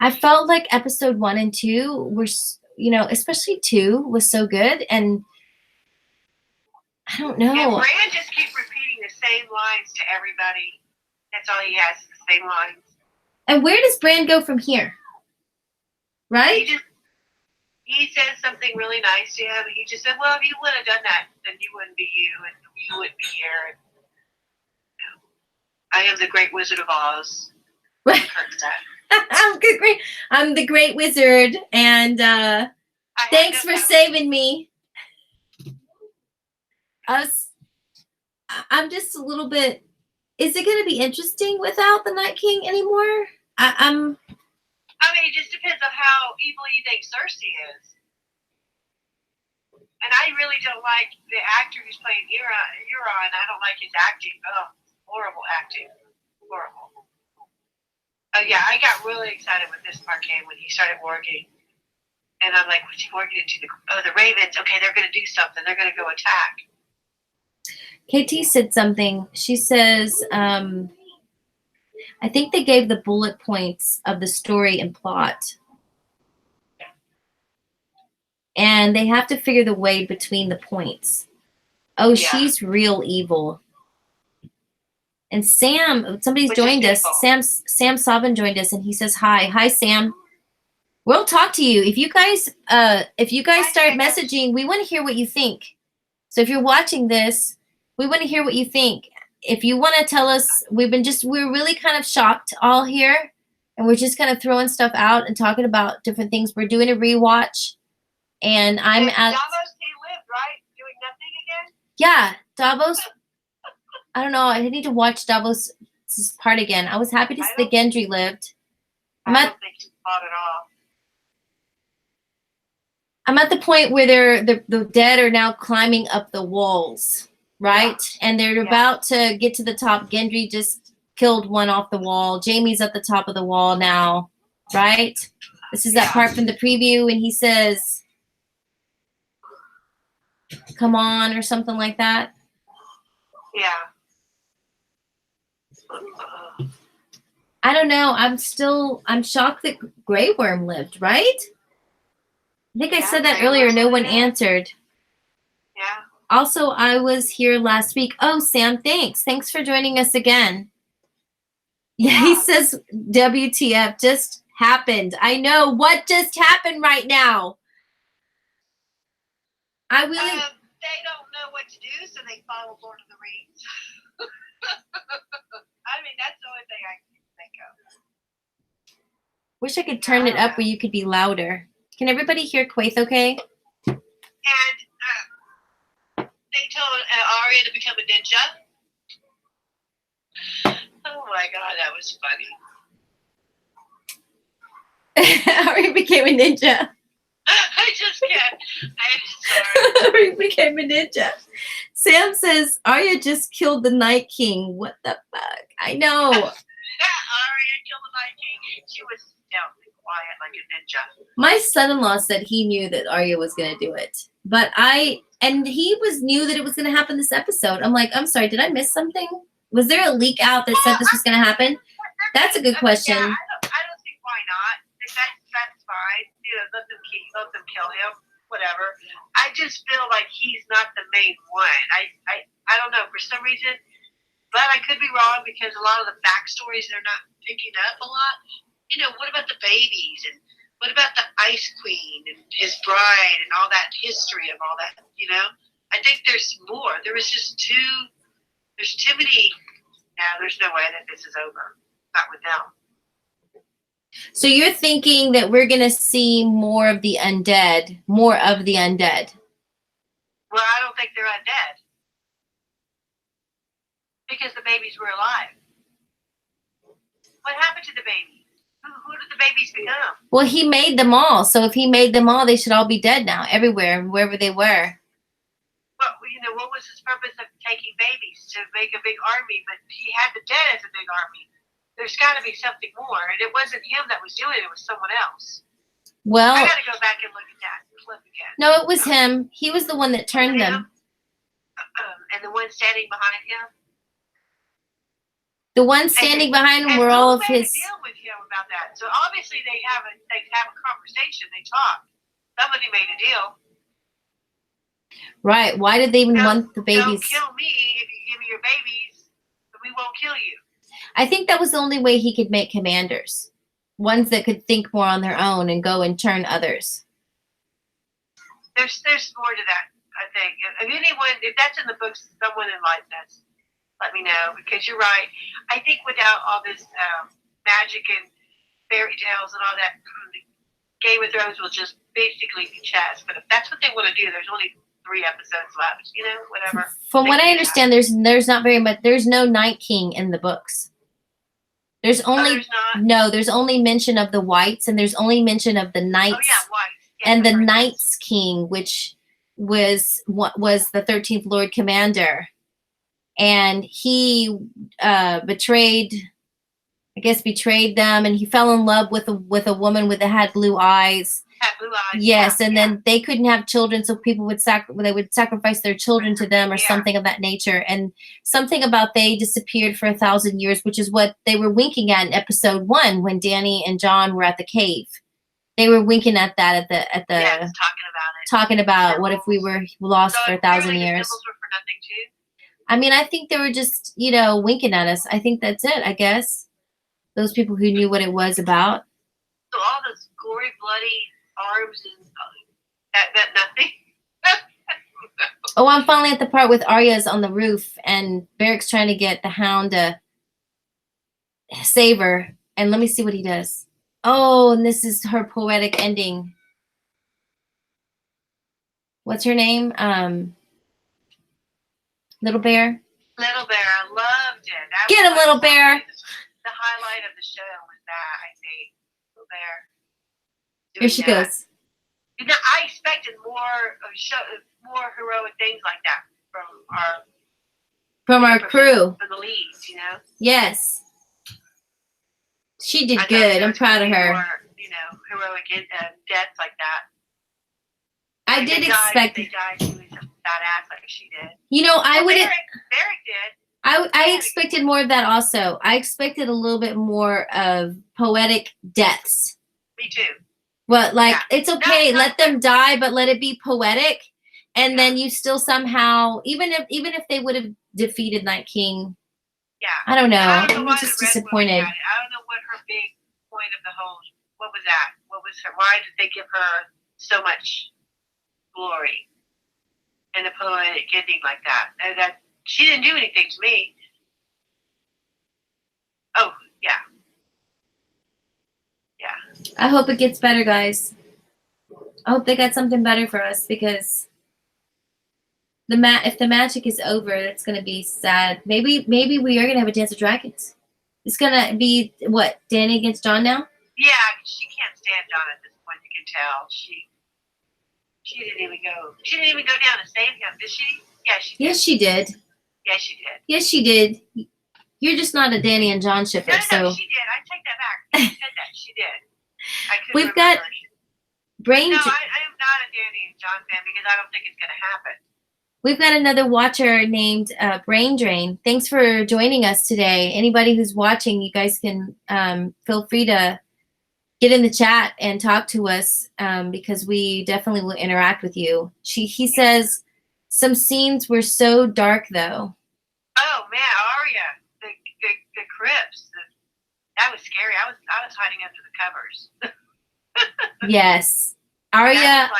I felt like episode 1 and 2 were, especially 2 was so good, and I don't know. Yeah, Bran just keeps repeating the same lines to everybody. That's all he has, is the same lines. And where does Bran go from here? Right? He says something really nice to him. He just said, well, if you would have done that, then you wouldn't be you, and you wouldn't be here. And, I am the Great Wizard of Oz. I'm the Great Wizard, and thanks for saving me. I'm just a little bit. Is it going to be interesting without the Night King anymore? It just depends on how evil you think Cersei is. And I really don't like the actor who's playing Euron. I don't like his acting. Oh, horrible acting. Horrible. Oh, yeah, I got really excited when this part came, when he started warging. And I'm like, what's he warging into? The Ravens. Okay, they're going to do something. They're going to go attack. KT said something. She says, I think they gave the bullet points of the story and plot. And they have to figure the way between the points. Oh, she's real evil. And Sam, somebody's joined us. Sam Sabin joined us, and he says hi. Hi, Sam. We'll talk to you. If you guys start messaging, we want to hear what you think. So if you're watching this, we want to hear what you think. If you want to tell us, we're really kind of shocked all here, and we're just kind of throwing stuff out and talking about different things. We're doing a rewatch, and I'm at Davos. He lived, right? Doing nothing again. Yeah, Davos. I don't know. I need to watch Davos' part again. I was happy to see that Gendry lived. I don't think he fought at all. I'm at the point where the dead are now climbing up the walls, right? Yeah. And they're about to get to the top. Gendry just killed one off the wall. Jaime's at the top of the wall now, right? This is that part from the preview, and he says, "Come on," or something like that. Yeah. I don't know. I'm shocked that Grey Worm lived, right? I think I said that earlier. No one answered. Yeah. Also, I was here last week. Oh, Sam, thanks. Thanks for joining us again. Yeah, he says WTF just happened. I know. What just happened right now? They don't know what to do, so they follow Lord of the Rings. That's the only thing I can think of. Wish I could turn it up where you could be louder. Can everybody hear Quaithe okay? And they told Arya to become a ninja. Oh my God, that was funny. Arya became a ninja. I just can't. I'm sorry. Arya became a ninja. Sam says Arya just killed the Night King. What the fuck? I know. Arya killed the Night King. She was stealthy, quiet like a ninja. My son-in-law said he knew that Arya was going to do it, and he knew that it was going to happen this episode. I'm like, I'm sorry, did I miss something? Was there a leak out that said this was going to happen? That's a good question. Yeah, I don't see why not. That's fine. Let them kill him. Whatever. I just feel like he's not the main one. I don't know, for some reason, but I could be wrong because a lot of the backstories they're not picking up a lot. What about the babies, and what about the Ice Queen and his bride and all that history of all that, I think there's more. There was just there's too many. No, there's no way that this is over. Not with them. So you're thinking that we're going to see more of the undead. Well, I don't think they're undead. Because the babies were alive. What happened to the babies? Who did the babies become? Well, he made them all. So if he made them all, they should all be dead now, everywhere, wherever they were. Well, what was his purpose of taking babies? To make a big army, but he had the dead as a big army. There's got to be something more. And it wasn't him that was doing it. It was someone else. Well, I got to go back and look at that clip again. No, it was him. He was the one that turned them. And the one standing behind him? The ones standing behind him were all of his. Deal with him about that. So obviously they have a conversation. They talk. Somebody made a deal. Right. Why did they even want the babies? Don't kill me if you give me your babies. But we won't kill you. I think that was the only way he could make commanders, ones that could think more on their own and go and turn others. There's more to that. I think if that's in the books, someone enlighten us. Let me know, because you're right. I think without all this magic and fairy tales and all that, Game of Thrones will just basically be chess. But if that's what they want to do, there's only 3 episodes left. Whatever. From what I understand, there's not very much. There's no Night King in the books. There's only there's only mention of the Whites, and there's only mention of the Knights. Oh yeah, Whites. Yeah, and the Knights King, which was the 13th Lord Commander. And he betrayed them, and he fell in love with a woman that had blue eyes. Had blue eyes. Yes, and then they couldn't have children, so people would sacrifice their children to them, or something of that nature. And something about they disappeared for 1,000 years, which is what they were winking at in episode 1 when Dany and Jon were at the cave. They were winking at that talking about what if we were lost for 1,000 years. The symbols were for nothing too? I mean, I think they were just, winking at us. I think that's it, I guess. Those people who knew what it was about. So all those gory, bloody arms and that meant nothing? Oh, I'm finally at the part with Arya's on the roof, and Beric's trying to get the Hound to save her. And let me see what he does. Oh, and this is her poetic ending. What's her name? Little Bear? Little Bear, I loved it. Get him, Little Bear! The highlight of the show was that, I think. Little Bear. Here she goes. I expected more heroic things like that from our crew. From the leads, Yes. She did good. I'm proud of her. More, heroic deaths like that. I did expect. They died doing some badass like she did. I would. Beric did. I expected more of that also. I expected a little bit more of poetic deaths. Me too. Well, it's okay. Let them die, but let it be poetic. And then you still somehow, even if they would have defeated Night King. Yeah. I don't know. I'm just disappointed. I don't know what her big point of the whole. What was that? What was her? Why did they give her so much glory and a poetic ending like that? And that she didn't do anything to me. Oh yeah. Yeah. I hope it gets better, guys. I hope they got something better for us, because if the magic is over, it's gonna be sad. Maybe we are gonna have a Dance of Dragons. It's gonna be what, Dany against Jon now? Yeah, she can't stand Jon at this point. You can tell she didn't even go. She didn't even go down to save him, did she? Yeah, she did. Yes, she did. Yes, she did. Yes, she did. You're just not a Dany and Jon shipper, No, so. she did. I take that back. You said that. She did. We've got brain. No, I am not a Dany and Jon fan, because I don't think it's going to happen. We've got another watcher named Brain Drain. Thanks for joining us today. Anybody who's watching, you guys can feel free to get in the chat and talk to us, because we definitely will interact with you. He says some scenes were so dark, though. Oh man, Arya, the crypts, that was scary. I was hiding under the covers. Yes, Arya.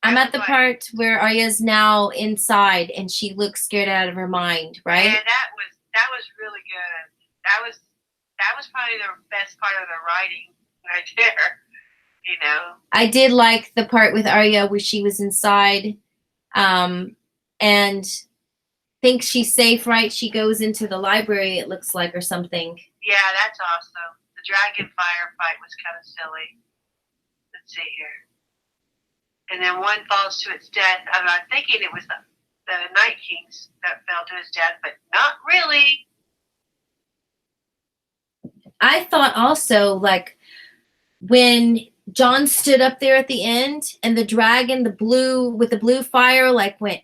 I'm at the part where Arya's now inside and she looks scared out of her mind, right? Yeah, that was really good. That was probably the best part of the writing right there. You know. I did like the part with Arya where she was inside, and thinks she's safe, right? She goes into the library, it looks like, or something. Yeah, that's awesome. The dragon firefight was kind of silly. Let's see here. And then one falls to its death. I'm thinking it was the Night Kings that fell to his death, but not really. I thought also, like, when Jon stood up there at the end and the dragon, the blue fire, like, went,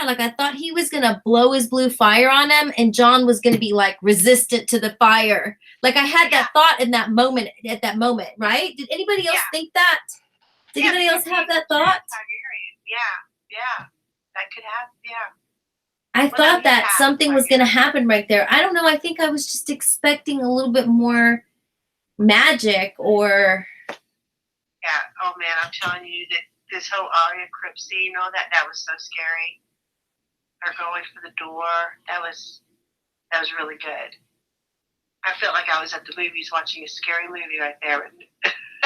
like, I thought he was going to blow his blue fire on him and Jon was going to be, like, resistant to the fire. Like, I had that thought at that moment, right? Did anybody else think that? Did anybody else have that thought? Yeah. That could happen, yeah. I thought that something was going to happen right there. I don't know. I think I was just expecting a little bit more magic or... Yeah. Oh, man, I'm telling you that this whole Arya crypt scene, all that was so scary. Her going for the door, that was really good. I felt like I was at the movies watching a scary movie right there.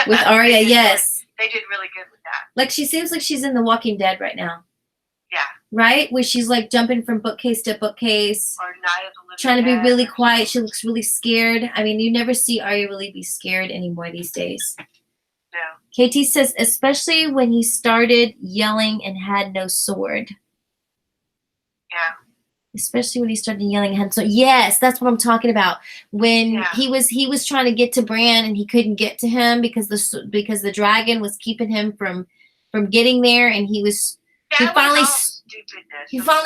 With Arya, yes. They did really good with that. Like, she seems like she's in The Walking Dead right now. Yeah. Right? Where she's, like, jumping from bookcase to bookcase. Or Night of the Living trying to be Dead really quiet. She looks really scared. I mean, you never see Arya really be scared anymore these days. No. KT says, especially when he started yelling and had no sword. Yeah. Especially when he started yelling and had so yes, that's what I'm talking about. When he was trying to get to Bran and he couldn't get to him because the dragon was keeping him from getting there, and he finally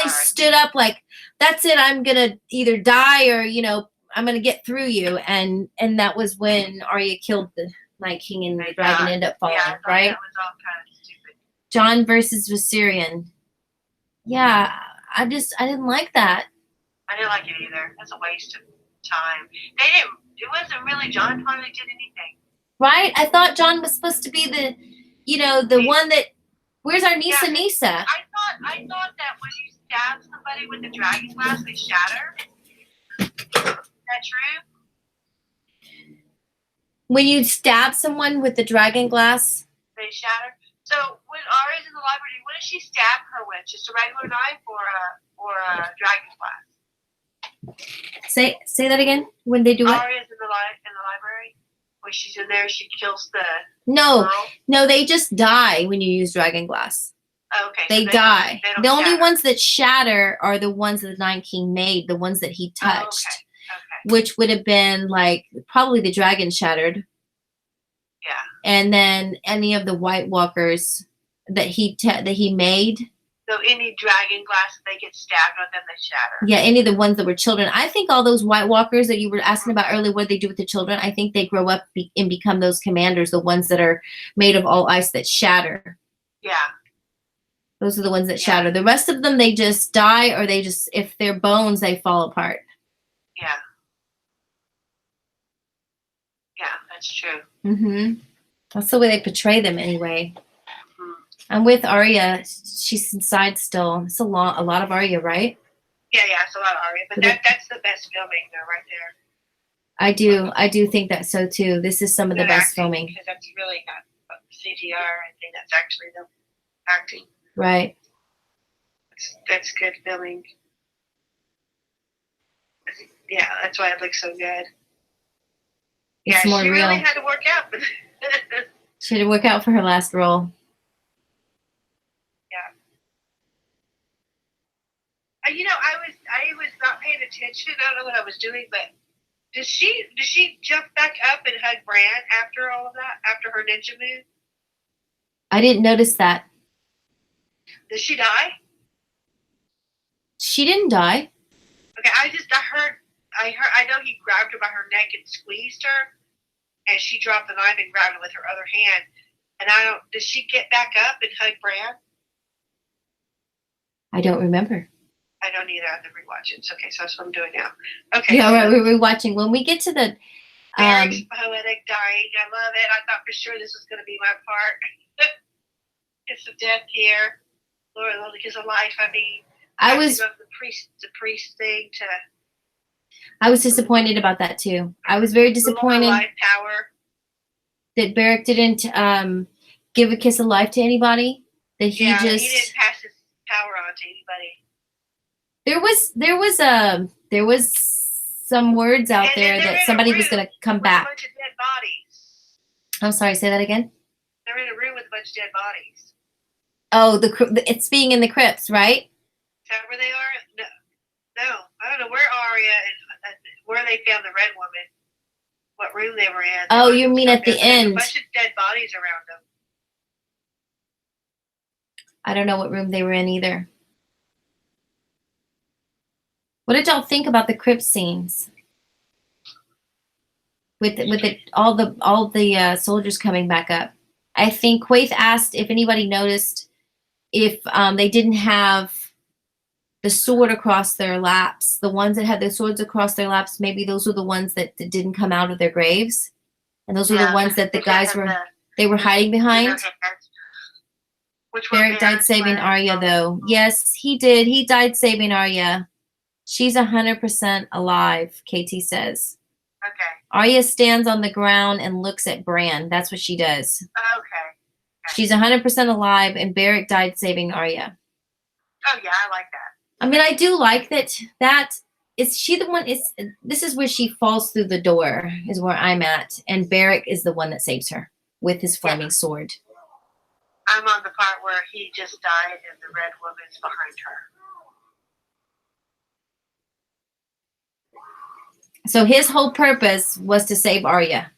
stood up like, that's it, I'm gonna either die or I'm gonna get through you, and that was when Arya killed the Night King and the dragon ended up falling, right? That was all kind of stupid. Jon versus Viserion. Yeah, I didn't like that. I didn't like it either. That's a waste of time. It wasn't really Jon hardly did anything. Right? I thought Jon was supposed to be the one that, where's our Nisa? I thought that when you stab somebody with a dragon glass, they shatter. Is that true? When you stab someone with the dragon glass, they shatter. So when Arya's in the library, what does she stab her with? Just a regular knife or a dragon glass? Say that again. When they do what? Arya's in the library. When she's in there, she kills the No, they just die when you use dragon glass. Oh, okay. They die. The only ones that shatter are the ones that the Night King made, the ones that he touched. Okay. Which would have been like probably the dragon shattered. Yeah. And then any of the White Walkers that he made. So any dragon glass that they get stabbed with, then they shatter. Yeah, any of the ones that were children. I think all those White Walkers that you were asking about earlier, what do they do with the children? I think they grow up and become those commanders, the ones that are made of all ice that shatter. Yeah. Those are the ones that shatter. The rest of them, they just die, or they just, if they're bones, they fall apart. Yeah. Yeah, that's true. Mm-hmm. That's the way they portray them anyway. Mm-hmm. I'm with Arya. She's inside still. It's a lot of Arya, right? Yeah, it's a lot of Arya. But that's the best filming, though, right there. I do think that so, too. This is some of the best filming. Because that's really not CGI. I think that's actually the acting. Right. That's good filming. Yeah, that's why it looks so good. It's more she real. Really had to work out. She had to work out for her last role. Yeah. I was not paying attention. I don't know what I was doing, but does she jump back up and hug Bran after all of that? After her ninja move? I didn't notice that. Does she die? She didn't die. Okay, I know he grabbed her by her neck and squeezed her, and she dropped the knife and grabbed it with her other hand. And does she get back up and hug Bran? I don't remember. I don't either. I have to rewatch it. Okay, so that's what I'm doing now. Okay. Yeah, right. We're rewatching. When we get to the very poetic dying, I love it. I thought for sure this was going to be my part. kiss of death here. Lord, the kiss of life. I mean, I was the priest thing to disappointed about that too. I was very the disappointed life power. that Barrick didn't give a kiss of life to anybody. That he He just didn't pass his power on to anybody. there was some words out And there they're that in somebody a was going to come with back. a bunch of dead bodies. I'm sorry, say that again. They're in a room with a bunch of dead bodies. Oh, it's being in the crypts, right? Is that where they are? No. I don't know where Arya and where they found the red woman. What room they were in. Oh, you mean at the There's end? a bunch of dead bodies around them. I don't know what room they were in either. What did y'all think about the crypt scenes? With all the soldiers coming back up. I think Quaithe asked if anybody noticed if they didn't have the sword across their laps. The ones that had the swords across their laps, maybe those were the ones that didn't come out of their graves, and those were the ones that the guys were hiding behind. Barrick died saving Arya, though. Yes, he did. He died saving Arya. She's 100% alive, KT says. Okay. Arya stands on the ground and looks at Bran. That's what she does. Okay. She's 100% alive, and Barrick died saving Arya. Oh, yeah, I like that. I mean, I do like that. Is she the one? This is where she falls through the door, is where I'm at. And Barrick is the one that saves her with his flaming sword. I'm on the part where he just died and the red woman's behind her. So his whole purpose was to save Arya.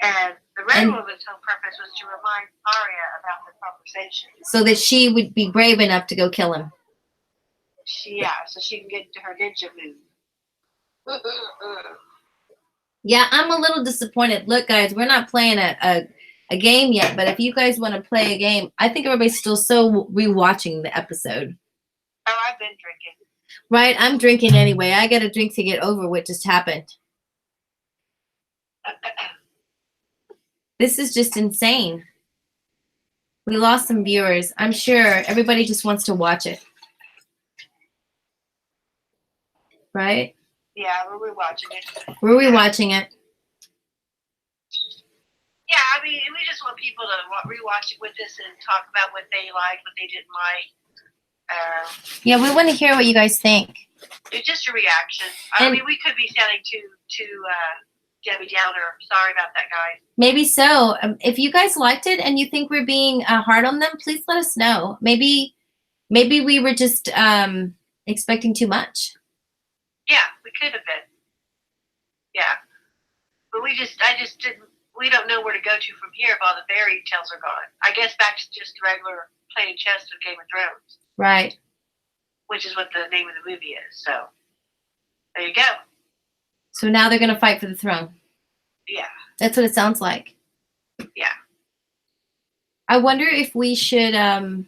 And the red woman's whole purpose was to remind Arya about the conversation. So that she would be brave enough to go kill him. So she can get into her ninja move. Yeah, I'm a little disappointed. Look, guys, we're not playing a game yet, but if you guys want to play a game, I think everybody's still so rewatching the episode. Oh, I've been drinking. Right, I'm drinking anyway. I got a drink to get over what just happened. This is just insane. We lost some viewers. I'm sure everybody just wants to watch it. Right? Yeah, we're rewatching it. We're rewatching it. Yeah, I mean, we just want people to rewatch it with us and talk about what they liked, what they didn't like. Yeah, we want to hear what you guys think. It's just a reaction. I mean, we could be sounding too Debbie Downer. Sorry about that, guys. Maybe so. If you guys liked it and you think we're being hard on them, please let us know. Maybe we were just expecting too much. Yeah, we could have been. Yeah, but I just didn't. We don't know where to go to from here if all the fairy tales are gone. I guess back to just regular playing chess with Game of Thrones. Right. Which is what the name of the movie is. So there you go. So now they're going to fight for the throne. Yeah. That's what it sounds like. Yeah. I wonder if we should kind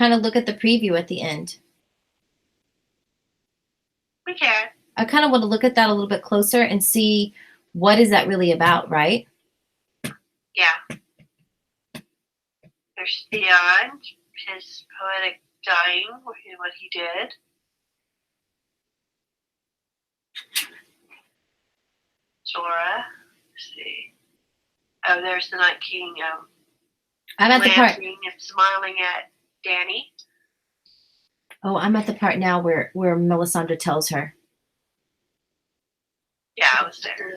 of look at the preview at the end. We can. I kind of want to look at that a little bit closer and see what is that really about, right? Yeah. There's Theon, his poetic dying, what he did. Jorah, let's see. Oh, there's the Night King. I'm at the part. And smiling at Dany. Oh, I'm at the part now where Melisandre tells her. Yeah, I was there. Okay,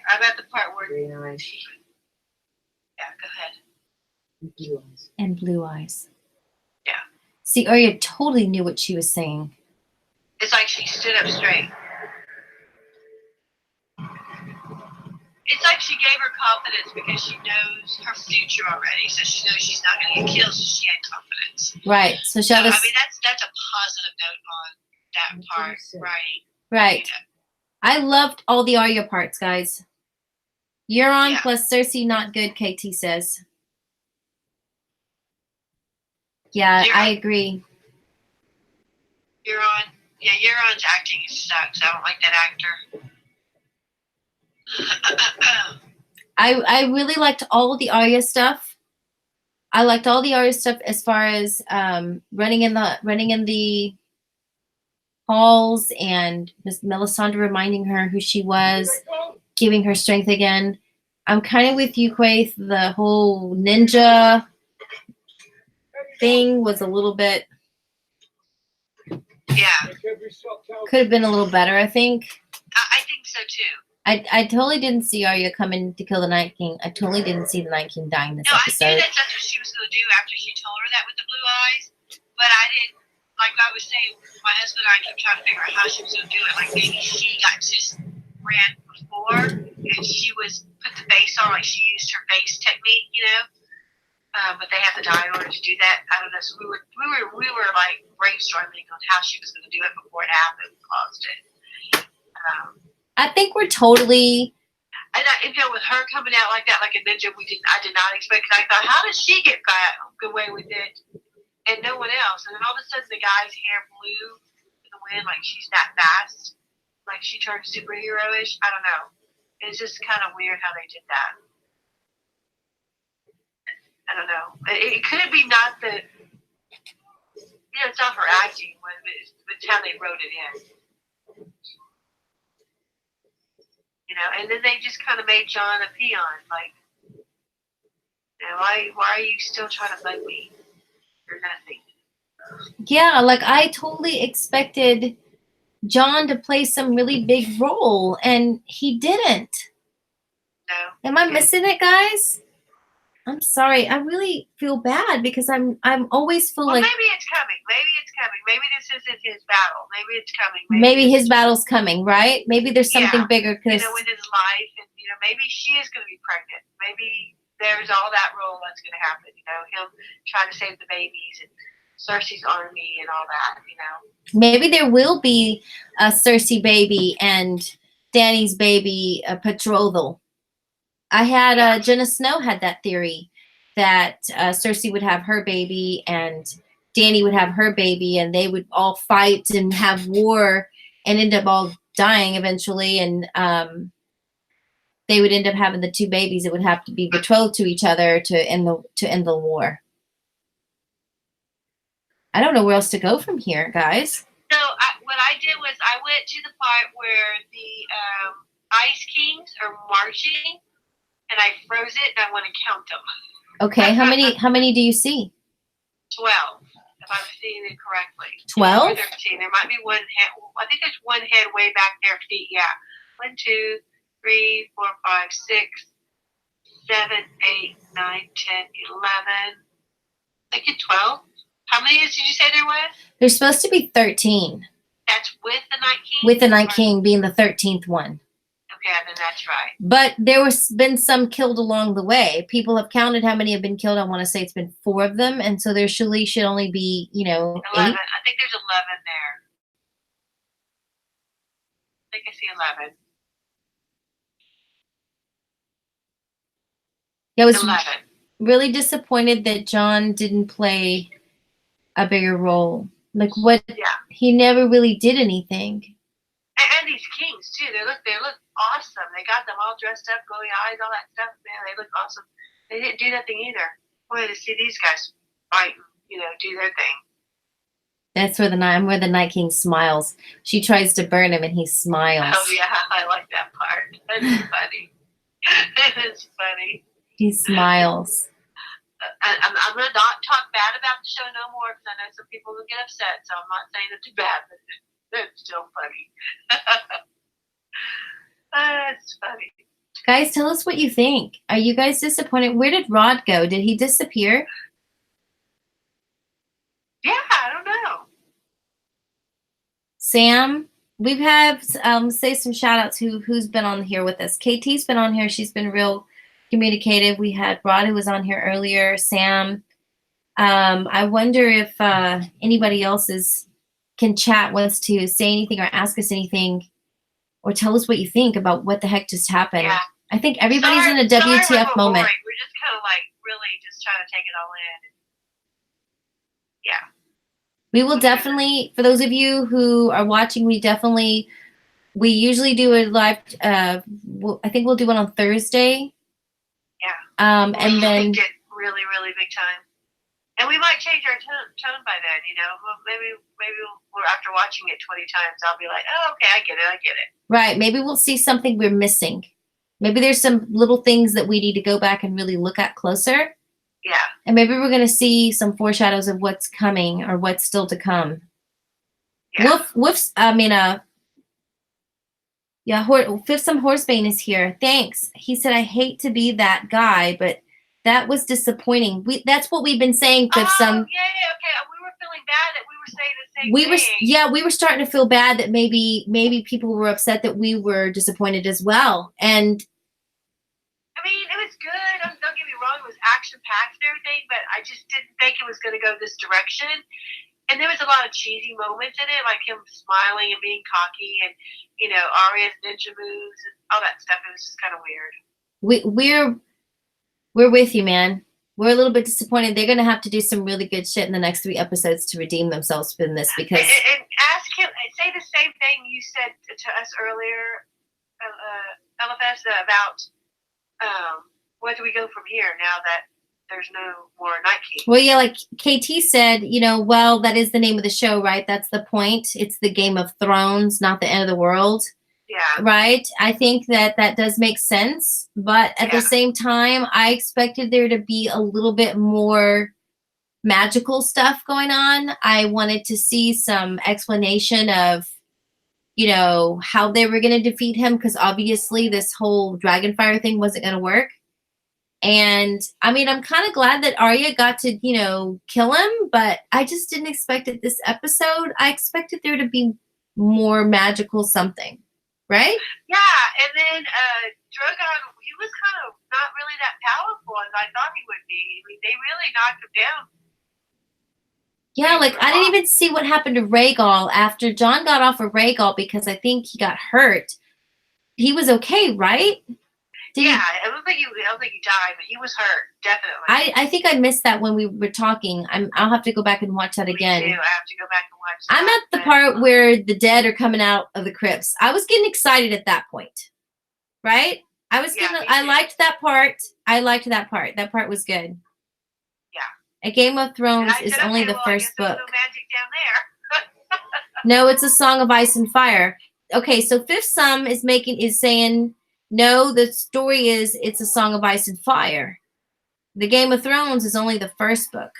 I'm at the part where. Yeah, go ahead. And blue eyes. Yeah. See, Arya totally knew what she was saying. It's like she stood up straight. It's like she gave her confidence because she knows her future already, so she knows she's not going to get killed, so she had confidence. Right. So I mean, that's a positive note on that part, right? Right. I loved all the Arya parts, guys. Euron plus Cersei, not good, KT says. Yeah, I agree. Euron. Yeah, Euron's acting sucks. I don't like that actor. I really liked all of the Arya stuff. I liked all the Arya stuff as far as running in the halls and Miss Melisandre reminding her who she was, giving her strength again. I'm kind of with you, Quaithe. The whole ninja thing was a little bit. Yeah. Could have been a little better, I think. I think so too. I totally didn't see Arya coming to kill the Night King. I totally didn't see the Night King dying this episode. I knew that's what she was going to do after she told her that with the blue eyes. But I didn't, like I was saying, my husband and I kept trying to figure out how she was going to do it. Like maybe she got just ran before and she was put the base on, like she used her base technique, you know. But they have to die in order to do that. I don't know. So we were like brainstorming on how she was going to do it before it happened and caused it. I think we're totally. And you know, with her coming out like that, like a ninja, I did not expect. Cause I thought, how does she get away with it, and no one else? And then all of a sudden, the guy's hair blew in the wind, like she's that fast, like she turned superhero-ish. I don't know. It's just kind of weird how they did that. I don't know. It could be not the. You know, it's not her acting, but it's how they wrote it in. You know, and then they just kind of made Jon a peon. Like, you know, why are you still trying to bug me for nothing? Yeah, like I totally expected Jon to play some really big role, and he didn't. No. Am I missing it, guys? I'm sorry. I really feel bad because I'm always feel like maybe it's coming. Maybe it's coming. Maybe this isn't his battle. Maybe it's coming. Maybe his battle's coming, right? Maybe there's something bigger. You know, with his life, and you know, maybe she is going to be pregnant. Maybe there's all that role that's going to happen. You know, him trying to save the babies and Cersei's army and all that. You know, maybe there will be a Cersei baby and Dany's baby betrothal. I had Jenna Snow had that theory that Cersei would have her baby and Dany would have her baby, and they would all fight and have war and end up all dying eventually, and they would end up having the two babies that would have to be betrothed to each other to end the war. I don't know where else to go from here, guys. So what I did was I went to the part where the Ice Kings are marching. And I froze it, and I want to count them. Okay, how many do you see? 12, if I'm seeing it correctly. 12? 13. There might be one head. I think there's one head way back there. Feet, yeah. 1, 2, 3, 4, 5, 6, 7, 8, 9, 10, 11. I think it's 12. How many did you say there was? There's supposed to be 13. That's with the Night King? With the Night King being the 13th one. Okay, then that's right. But there was been some killed along the way. People have counted how many have been killed. I want to say it's been 4 of them, and so there should only be 8. 11. I think there's 11 there. I think I see 11. Yeah, I was 11. really disappointed that Jon didn't play a bigger role. Like what? Yeah. He never really did anything. And these kings too. They look awesome. They got them all dressed up, glowy eyes, all that stuff. Man, they look awesome. They didn't do nothing either. Wanted to see these guys fight, you know, do their thing. That's where the Night King smiles. She tries to burn him, and he smiles. Oh yeah, I like that part. That's funny. It's funny. He smiles. I'm gonna not talk bad about the show no more because I know some people will get upset. So I'm not saying it's bad, but it's still funny. That's funny. Guys, tell us what you think. Are you guys disappointed? Where did Rod go? Did he disappear? Yeah, I don't know. Sam, we've had say some shout outs who's been on here with us. KT's been on here. She's been real communicative. We had Rod who was on here earlier. Sam. I wonder if anybody else can chat, wants to say anything or ask us anything or tell us what you think about what the heck just happened. Yeah. I think everybody's in a WTF moment. Boring. We're just kind of like really just trying to take it all in. Yeah. We will definitely, for those of you who are watching, we usually do a live, I think we'll do one on Thursday. Yeah. And then get really, really big time. And we might change our tone by then, you know. Well, maybe we'll, after watching it 20 times, I'll be like, oh, okay, I get it. Right. Maybe we'll see something we're missing. Maybe there's some little things that we need to go back and really look at closer. Yeah. And maybe we're going to see some foreshadows of what's coming or what's still to come. Yeah. Fifthsome Horsebane is here. Thanks. He said, I hate to be that guy, but that was disappointing. That's what we've been saying, Fifthsome. Oh, yeah, okay. We were feeling bad that we were saying the same thing. We were starting to feel bad that maybe people were upset that we were disappointed as well. And I mean, it was good. Don't get me wrong, it was action-packed and everything, but I just didn't think it was going to go this direction. And there was a lot of cheesy moments in it, like him smiling and being cocky, and you know, Arya's ninja moves and all that stuff. It was just kind of weird. We're with you, man. We're a little bit disappointed. They're going to have to do some really good shit in the next 3 episodes to redeem themselves from this, because and ask him, say the same thing you said to us earlier, LFS, about where do we go from here now that there's no more Night King? Well, yeah, like KT said, you know, well, that is the name of the show, right? That's the point. It's the Game of Thrones, not the end of the world. Yeah. Right? I think that does make sense. But at the same time, I expected there to be a little bit more magical stuff going on. I wanted to see some explanation of, you know, how they were going to defeat him, because obviously this whole Dragonfire thing wasn't going to work. And I mean, I'm kind of glad that Arya got to, you know, kill him, but I just didn't expect it this episode. I expected there to be more magical something, right? Yeah, and then Drogon, he was kind of not really that powerful as I thought he would be. I mean, they really knocked him down. Yeah, like I didn't even see what happened to Rhaegal after Jon got off of Rhaegal, because I think he got hurt. He was okay, right? I don't think he died, but he was hurt, definitely. I think I missed that when we were talking. I'll have to go back and watch that again. Me too. I have to go back and watch that. I'm at the part where the dead are coming out of the crypts. I was getting excited at that point, right? I liked that part. That part was good. Yeah. A Game of Thrones is only the first book. No magic down there. No, it's a Song of Ice and Fire. Okay, so Fifthsome is saying, no, the story is it's a Song of Ice and Fire. The Game of Thrones is only the first book.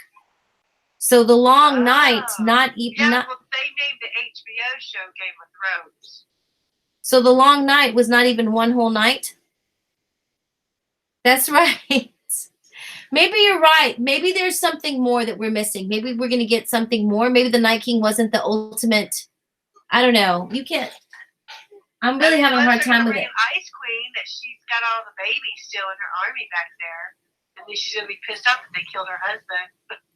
So the Long Night, not even. Yeah, well, they named the HBO show Game of Thrones. So the Long Night was not even one whole night? That's right. Maybe you're right. Maybe there's something more that we're missing. Maybe we're going to get something more. Maybe the Night King wasn't the ultimate. I don't know. You can't. I'm really having a hard time with it. Ice Queen, that she's got all the babies still in her army back there, and then she's gonna be pissed off that they killed her husband.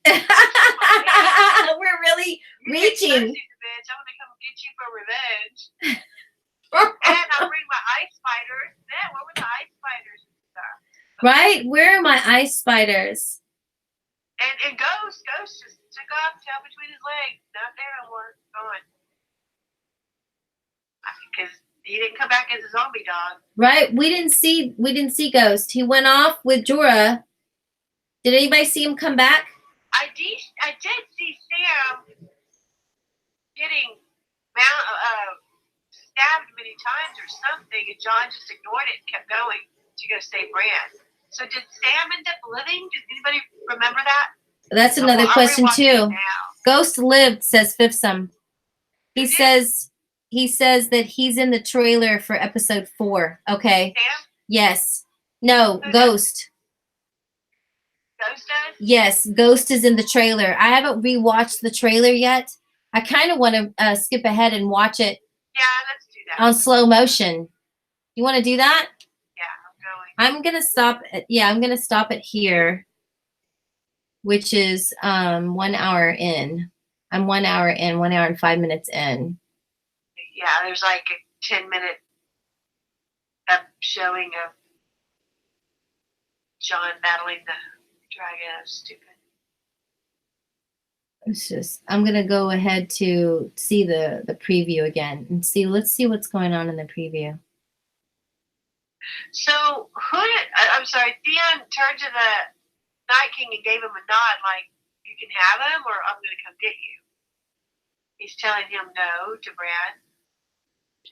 We're really reaching. Bitch, I'm gonna come get you for revenge. And I'll bring my ice spiders. Man, where were the ice spiders and stuff? Right? Where are my ice spiders? And Ghost just took off, tail between his legs. Not there no more. Gone. Because he didn't come back as a zombie dog. Right? We didn't see Ghost. He went off with Jorah. Did anybody see him come back? I did see Sam getting stabbed many times or something, and Jon just ignored it and kept going to go save Bran. So did Sam end up living? Does anybody remember that? That's another question too. Ghost lived, says Fifthsome. He says that he's in the trailer for episode 4. Okay. Sam? Yes. No, Ghost. Ghost does? Yes, Ghost is in the trailer. I haven't rewatched the trailer yet. I kind of want to skip ahead and watch it. Yeah, let's do that. On slow motion. You want to do that? Yeah, I'm going. I'm going to stop it here, which is 1 hour in. I'm 1 hour in, 1 hour and 5 minutes in. Yeah, there's like a 10-minute showing of Jon battling the dragon. Stupid. It's just, I'm going to go ahead to see the preview again and see, let's see what's going on in the preview. So I'm sorry, Theon turned to the Night King and gave him a nod like, you can have him or I'm going to come get you. He's telling him no to Brad.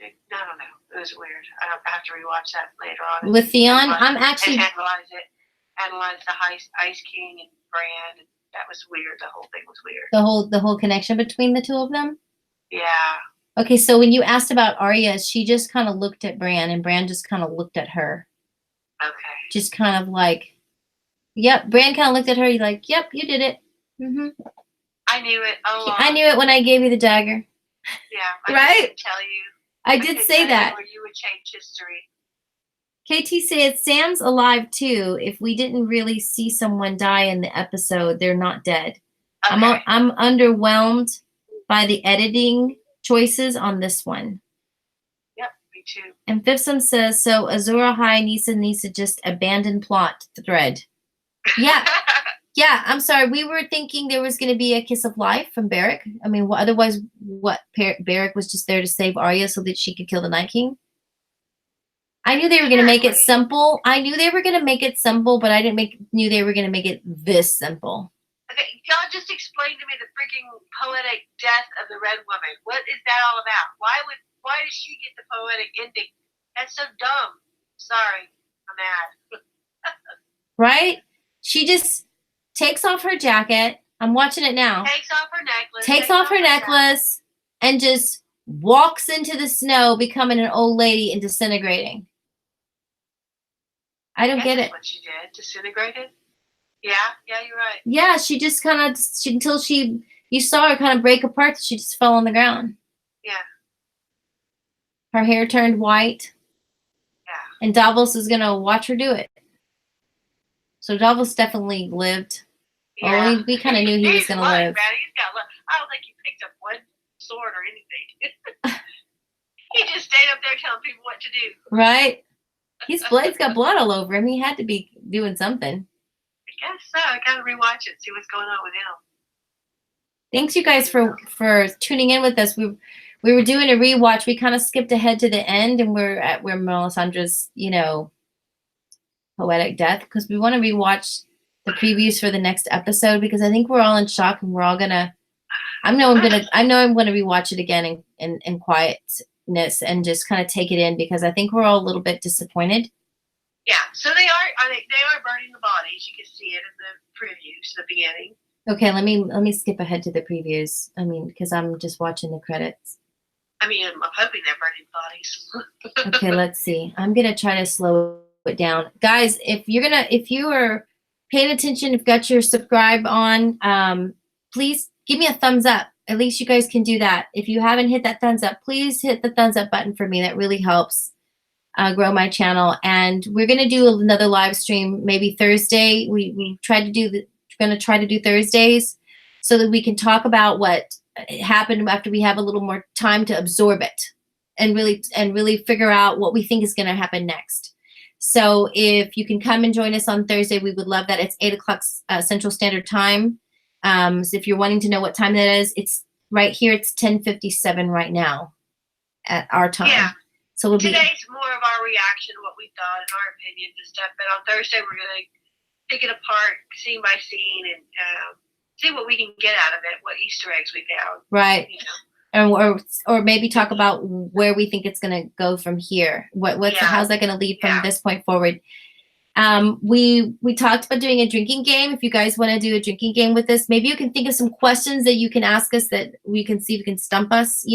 I don't know. It was weird. I have to rewatch that later on. With Theon, I'm actually... And analyze the Ice King and Bran. That was weird. The whole thing was weird. The whole connection between the two of them? Yeah. Okay, so when you asked about Arya, she just kind of looked at Bran, and Bran just kind of looked at her. Okay. Just kind of like, yep. Bran kind of looked at her. You're like, yep, you did it. Mm-hmm. I knew it all along. I knew it when I gave you the dagger. Yeah. Right? Didn't tell you. I did say that. Or you would change history. KT said, Sam's alive too. If we didn't really see someone die in the episode, they're not dead. Okay. I'm underwhelmed by the editing choices on this one. Yep, me too. And Fifsum says, so Azor Ahai needs to just abandon plot thread. Yeah. Yeah, I'm sorry. We were thinking there was going to be a kiss of life from Beric. I mean, otherwise, Beric was just there to save Arya so that she could kill the Night King? I knew they were going to make it simple. I knew they were going to make it simple, but I knew they were going to make it this simple. Okay, y'all just explain to me the freaking poetic death of the Red Woman. What is that all about? Why does she get the poetic ending? That's so dumb. Sorry, I'm mad. Right? She just takes off her jacket. I'm watching it now. Takes off her necklace. Takes off her necklace and just walks into the snow, becoming an old lady and disintegrating. I don't get it. What she did, disintegrated. Yeah, you're right. Yeah, she just kind of until you saw her kind of break apart. She just fell on the ground. Yeah. Her hair turned white. Yeah. And Davos is gonna watch her do it. So Davos definitely lived. Yeah. Oh, we kind of knew he was gonna live. Man. He's got. I don't think he picked up one sword or anything. He just stayed up there telling people what to do. Right. He's got blood all over him. He had to be doing something. I guess so. I gotta rewatch it, see what's going on with him. Thanks, you guys, for tuning in with us. We were doing a rewatch. We kind of skipped ahead to the end, and we're at where Melisandre's, poetic death, because we want to rewatch the previews for the next episode, because I think we're all in shock, and we're all gonna. I know I'm gonna rewatch it again in quietness and just kind of take it in, because I think we're all a little bit disappointed. Yeah, so they are burning the bodies. You can see it in the previews at the beginning. Okay, let me skip ahead to the previews. I mean, because I'm just watching the credits. I mean, I'm hoping they're burning bodies. Okay, let's see. I'm gonna try to slow it down, guys. If you are paying attention, if you've got your subscribe on, please give me a thumbs up. At least you guys can do that. If you haven't hit that thumbs up, please hit the thumbs up button for me. That really helps grow my channel. And we're going to do another live stream maybe Thursday. We going to try to do Thursdays so that we can talk about what happened after we have a little more time to absorb it and really figure out what we think is going to happen next. So if you can come and join us on Thursday, we would love that. It's 8 o'clock Central Standard Time. So if you're wanting to know what time that is, it's right here. It's 10:57 right now at our time. Yeah. So today's more of our reaction, what we thought, and our opinions and stuff. But on Thursday, we're going to pick it apart scene by scene and see what we can get out of it, what Easter eggs we found. Right. Or maybe talk about where we think it's going to go from here. How's that going to lead from this point forward? We talked about doing a drinking game. If you guys want to do a drinking game with us, maybe you can think of some questions that you can ask us that we can see if we can stump us.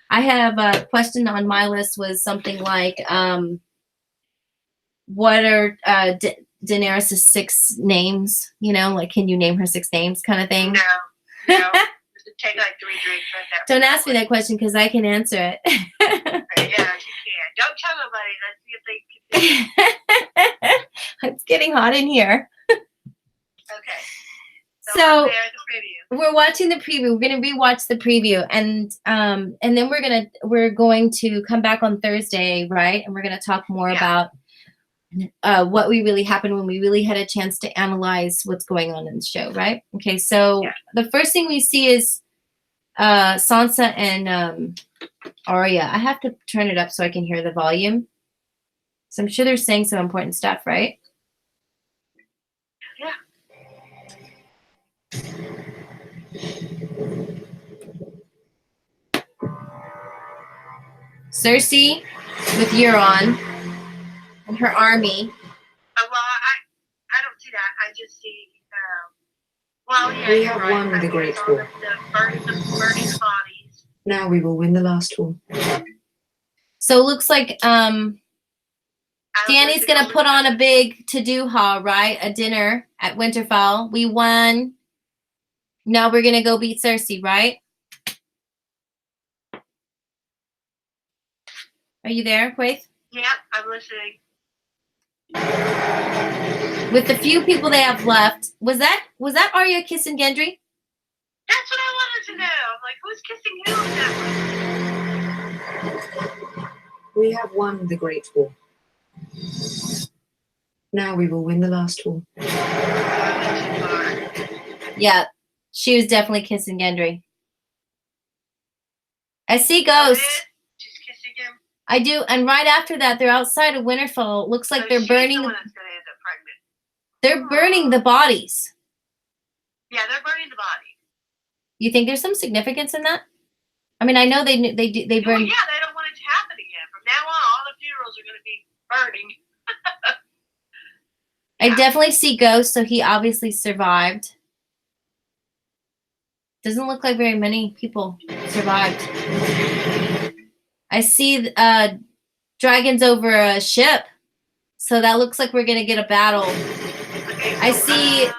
I have a question on my list was something like, what are Daenerys' 6 names? Like, can you name her 6 names kind of thing? No. Take like 3 drinks right there. Don't ask me that question because I can answer it. Yeah, you can. Don't tell nobody. Let's see if they can. It's getting hot in here. Okay. So we're watching the preview. We're going to rewatch the preview, and then we're going to come back on Thursday, right? And we're going to talk more about what we really happened when we really had a chance to analyze what's going on in the show, right? Okay, so the first thing we see is Sansa and Arya. I have to turn it up so I can hear the volume. So I'm sure they're saying some important stuff, right? Yeah. Cersei with Euron and her army. Well, I don't see that. I just see. Well, yeah, We you're have right. won the Great saw War. the burning bodies. Now we will win the last war. So it looks like Danny's gonna put on a big to-do haul, right? A dinner at Winterfell. We won. Now we're gonna go beat Cersei, right? Are you there, Quaithe? Yeah, I'm listening. With the few people they have left, was that Arya kissing Gendry? That's what I wanted to know. I'm like, who's kissing who in that one? We have won the Great War. Now we will win the last war. Yeah, she was definitely kissing Gendry. I see Ghost. She's kissing him. I do, and right after that, they're outside of Winterfell. It looks like they're burning. The one that's gonna end up pregnant. They're burning the bodies. Yeah, they're burning the body. You think there's some significance in that? I mean, I know they burn. Well, yeah, they don't want it to happen again. From now on, all the funerals are going to be burning. I definitely see Ghost, so he obviously survived. Doesn't look like very many people survived. I see dragons over a ship, so that looks like we're gonna get a battle. Okay, I see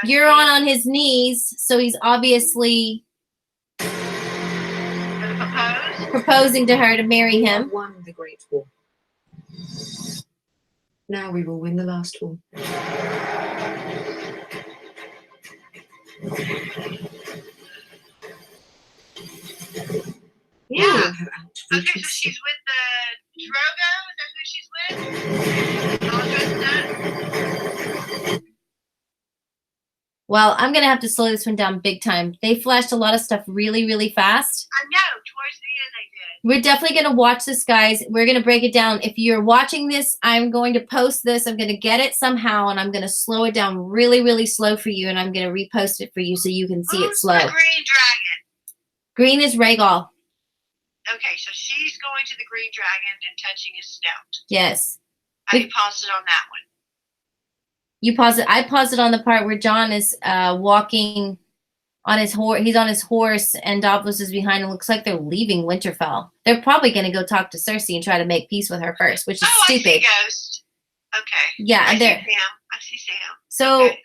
Euron on his knees, so he's obviously proposing to her to marry We him. have won the Great War. Now we will win the last war. Yeah. Okay, so she's with the Drogo? Is that who she's with? All dressed up? Well, I'm gonna have to slow this one down big time. They flashed a lot of stuff really, really fast. I know, towards the end they did. We're definitely gonna watch this, guys. We're gonna break it down. If you're watching this, I'm going to post this. I'm gonna get it somehow, and I'm gonna slow it down really, really slow for you, and I'm gonna repost it for you so you can see it slow. The Green Dragon? Green is Rhaegal. Okay, so she's going to the Green Dragon and touching his snout. Yes. I paused it on that one. You pause it. I paused it on the part where John is walking on his horse. He's on his horse, and Davos is behind. It looks like they're leaving Winterfell. They're probably going to go talk to Cersei and try to make peace with her first, which is stupid. I see Ghost. Okay. Yeah, I and see they're. Sam. I see Sam. So, okay.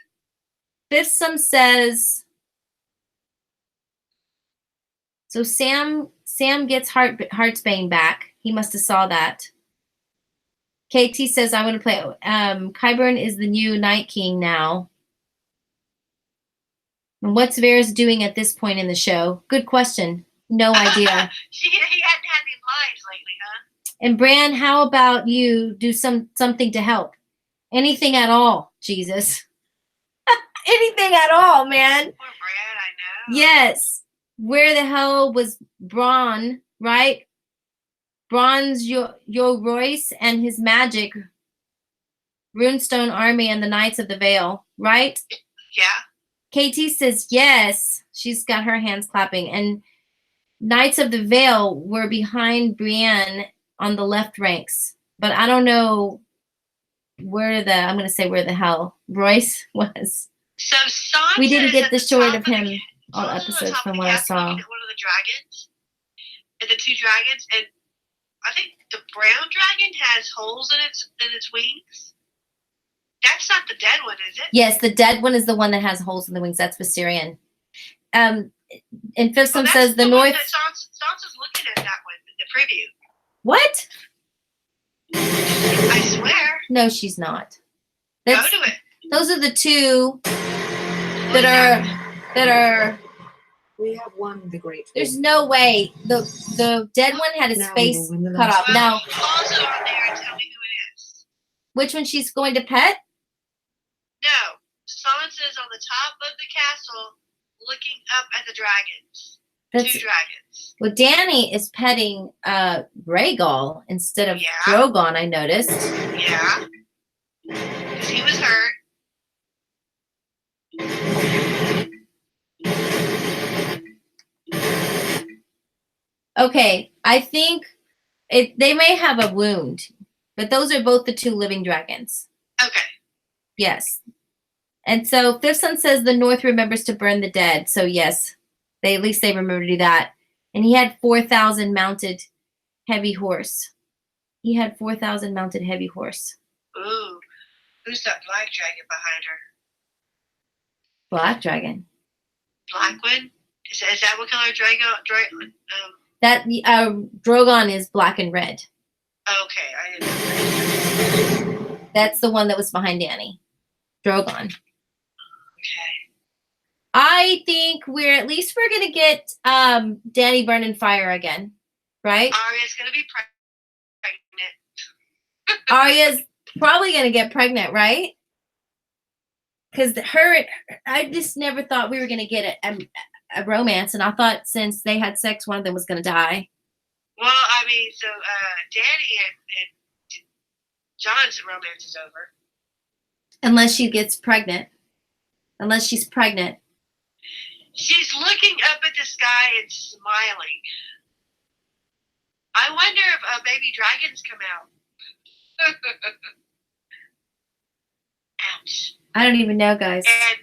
Biffsum says. So Sam gets Heartsbane back. He must have saw that. KT says, I want to play. Qyburn is the new Night King now. And what's Varys doing at this point in the show? Good question. No idea. He hadn't had any lines lately, huh? And Bran, how about you do something to help? Anything at all, Jesus. Anything at all, man. Poor Bran, I know. Yes. Where the hell was Bronn, right? Bronn's Yo Royce and his magic Runestone army and the Knights of the Vale, right? Yeah. KT says yes. She's got her hands clapping. And Knights of the Vale were behind Brienne on the left ranks. But I don't know where the hell Royce was. So Sansa we didn't get the short of him all Sansa's episodes on from top what of I the saw. looking at one of the dragons. And the two dragons, and I think the brown dragon has holes in its wings. That's not the dead one, is it? Yes, the dead one is the one that has holes in the wings. That's Viserion. And Fifthsome says the North. Sansa's looking at that one in the preview. What? I swear. No, she's not. Go to it. Those are the two that are. We have won the Great War. There's no way the dead one had his face cut off. Well, Now pause it on there and tell me who it is. Which one she's going to pet? No. Sansa's on the top of the castle looking up at the dragons. That's, 2 dragons. well, Dany is petting Rhaegal instead of Yeah. Drogon, I noticed. Yeah. Because he was hurt. Okay, I think they may have a wound, but those are both the 2 living dragons. Okay. Yes. And so Fifth Son says the North remembers to burn the dead. So yes, at least they remember to do that. And he had 4,000 mounted heavy horse. He had 4,000 mounted heavy horse. Ooh. Who's that black dragon behind her? Black dragon. Black one? Is that what color dragon? That Drogon is black and red. Okay, I didn't know. That's the one that was behind Dany. Drogon. Okay. I think we're gonna get Dany burning fire again, right? Arya's gonna be pregnant. Arya's probably gonna get pregnant, right? Because I just never thought we were gonna get a romance, and I thought since they had sex, one of them was gonna die. Well, I mean, so Dany and John's romance is over. Unless she gets pregnant. Unless she's pregnant. She's looking up at the sky and smiling. I wonder if baby dragons come out. Ouch. I don't even know, guys. And,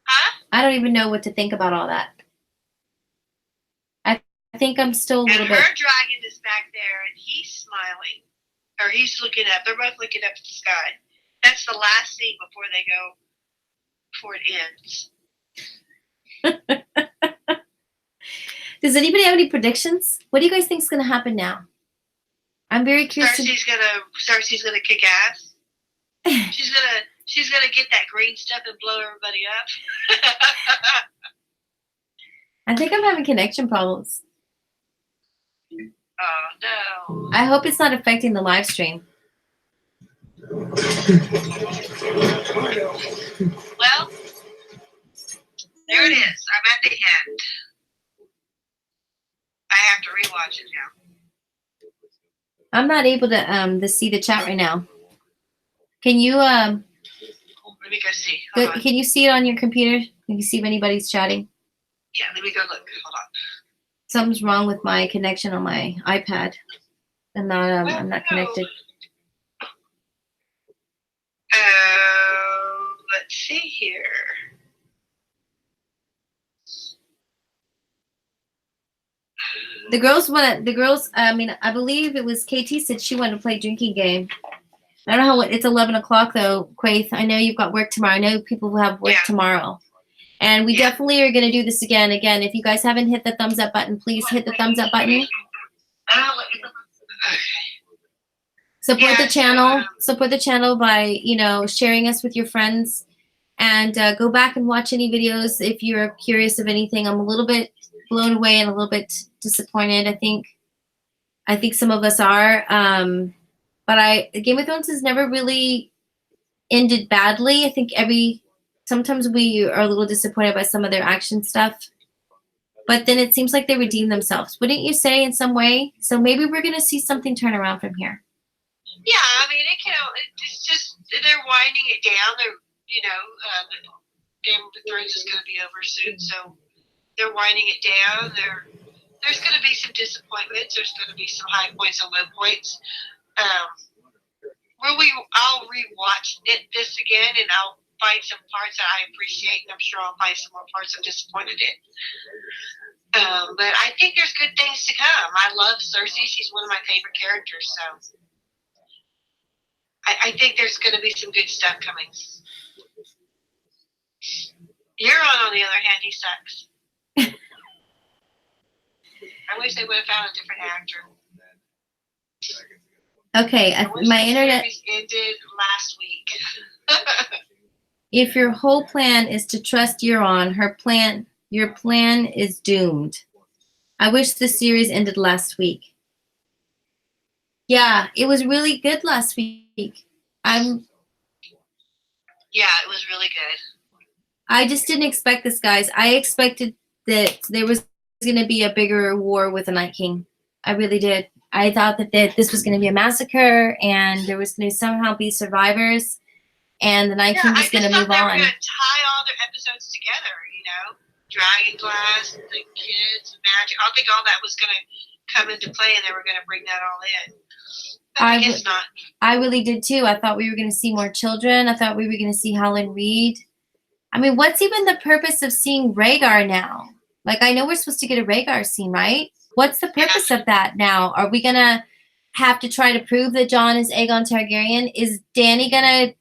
huh? I don't even know what to think about all that. I think I'm still a And little her bit. dragon is back there, and he's smiling. Or he's looking up. They're both looking up at the sky. That's the last scene before it ends. Does anybody have any predictions? What do you guys think is going to happen now? I'm very curious. Cersei's gonna kick ass. She's gonna get that green stuff and blow everybody up. I think I'm having connection problems. Oh no. I hope it's not affecting the live stream. Well, there it is. I'm at the end. I have to rewatch it now. I'm not able to see the chat right now. Can you Let me go see. Hold on. can you see it on your computer? Can you see if anybody's chatting? Yeah, let me go look. Hold on. Something's wrong with my connection on my iPad. I'm not connected. Let's see here. The girls, I mean, I believe it was KT said she wanted to play drinking game. I don't know it's 11 o'clock though, Quaithe. I know you've got work tomorrow. I know people will have work tomorrow. And we definitely are going to do this again. Again, if you guys haven't hit the thumbs up button, please hit the thumbs up button. Support the channel. Support the channel by, sharing us with your friends. And go back and watch any videos if you're curious of anything. I'm a little bit blown away and a little bit disappointed. I think some of us are. But Game of Thrones has never really ended badly. I think sometimes we are a little disappointed by some of their action stuff. But then it seems like they redeem themselves. Wouldn't you say in some way? So maybe we're going to see something turn around from here. Yeah, I mean, it's just, they're winding it down. Game of Thrones is going to be over soon, so they're winding it down. There's going to be some disappointments. There's going to be some high points and low points. I'll rewatch this again, and I'll find some parts that I appreciate, and I'm sure I'll find some more parts I'm disappointed in. But I think there's good things to come. I love Cersei. She's one of my favorite characters, so I think there's going to be some good stuff coming. Euron, on the other hand, he sucks. I wish they would have found a different actor. Okay, my internet ended last week. If your whole plan is to trust Euron, your plan is doomed. I wish the series ended last week. Yeah, it was really good last week. Yeah, it was really good. I just didn't expect this, guys. I expected that there was going to be a bigger war with the Night King. I really did. I thought that this was going to be a massacre, and there was going to somehow be survivors, and the Night King was going to move they were on. going to tie all their episodes together, you know? Dragon Glass, the kids, magic. I think all that was going to come into play, and they were going to bring that all in. But I guess not. I really did too. I thought we were going to see more children. I thought we were going to see Helen Reed. I mean, what's even the purpose of seeing Rhaegar now? Like, I know we're supposed to get a Rhaegar scene, right? What's the purpose of that now? Are we going to have to try to prove that Jon is Aegon Targaryen? Is Dany going to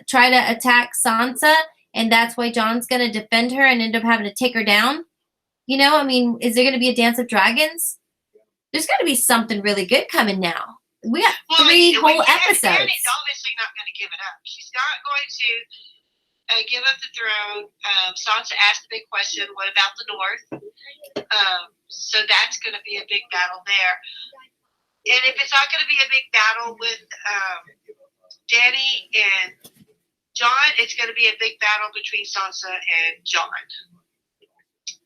try to attack Sansa, and that's why Jon's going to defend her and end up having to take her down? You know, I mean, is there going to be a Dance of Dragons? There's got to be something really good coming now. We got 3 whole episodes. Dany's obviously not going to give it up. She's not going to give up the throne. Sansa asked the big question, what about the North? So that's going to be a big battle there. And if it's not going to be a big battle with Dany and Jon, it's going to be a big battle between Sansa and Jon.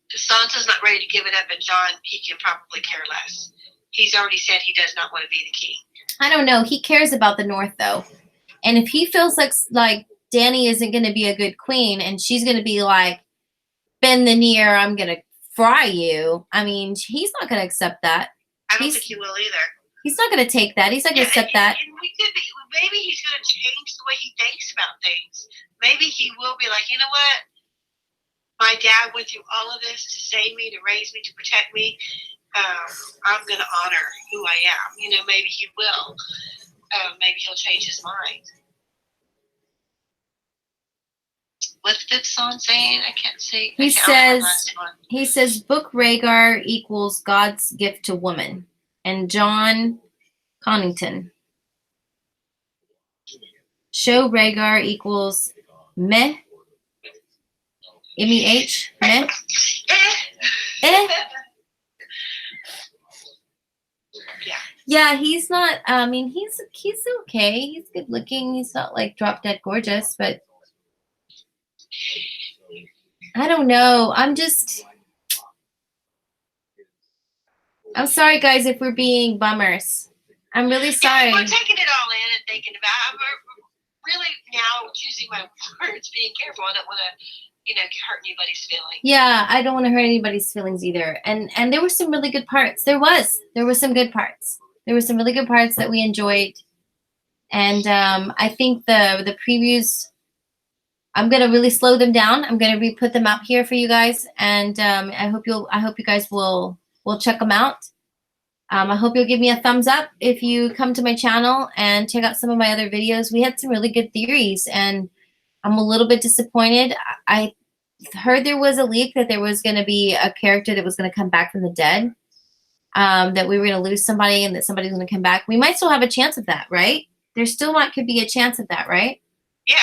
Because Sansa's not ready to give it up, and Jon, he can probably care less. He's already said he does not want to be the king. I don't know. He cares about the North, though. And if he feels like Dany isn't going to be a good queen, and she's going to be like, bend the knee or I'm going to fry you, I mean, he's not going to accept that. I don't think he will either. He's not going to take that. He's not going to accept that. And maybe he's going to change the way he thinks about things. Maybe he will be like, you know what? My dad went through all of this to save me, to raise me, to protect me. I'm going to honor who I am. You know, maybe he will. Maybe he'll change his mind. What's Fifth Song saying? I can't see. He says, book Rhaegar equals God's gift to woman. And John Connington. Show Rhaegar equals meh. M-E-H. Meh. Yeah, he's not, I mean, he's okay. He's good looking. He's not like drop dead gorgeous, but I don't know. I'm sorry, guys, if we're being bummers. I'm really sorry. Yeah, we're taking it all in and thinking about it. I'm really now choosing my words, being careful. I don't want to, hurt anybody's feelings. Yeah, I don't want to hurt anybody's feelings either. And there were some really good parts. There were some good parts. There were some really good parts that we enjoyed. And I think the previews, I'm gonna really slow them down. I'm gonna re-put them out here for you guys, and I hope you guys will check them out. I hope you'll give me a thumbs up if you come to my channel and check out some of my other videos. We had some really good theories, and I'm a little bit disappointed. I heard there was a leak that there was going to be a character that was going to come back from the dead, that we were going to lose somebody and that somebody's going to come back. We might still have a chance of that, right? There still could be a chance of that, right? Yeah.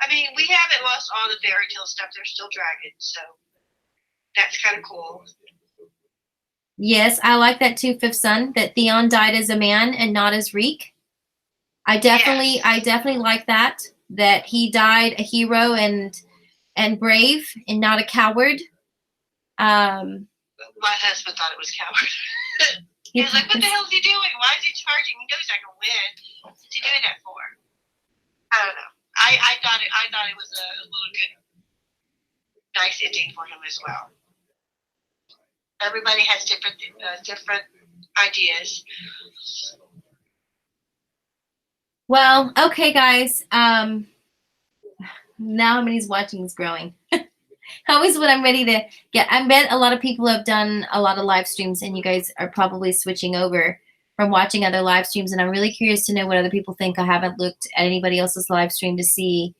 I mean, we haven't lost all the fairy tale stuff. They're still dragons, so that's kind of cool. Yes, I like that too, Fifth Son, that Theon died as a man and not as Reek. I definitely like that he died a hero and brave and not a coward. My husband thought it was coward. He was like, what the hell is he doing? Why is he charging? He knows I can win. What's he doing that for? I don't know. I thought it was a little good, nice ending for him as well. Everybody has different ideas. Well, okay, guys. Now how many's watching is growing. Always when I'm ready to get. I bet a lot of people have done a lot of live streams, and you guys are probably switching over from watching other live streams, and I'm really curious to know what other people think. I haven't looked at anybody else's live stream to see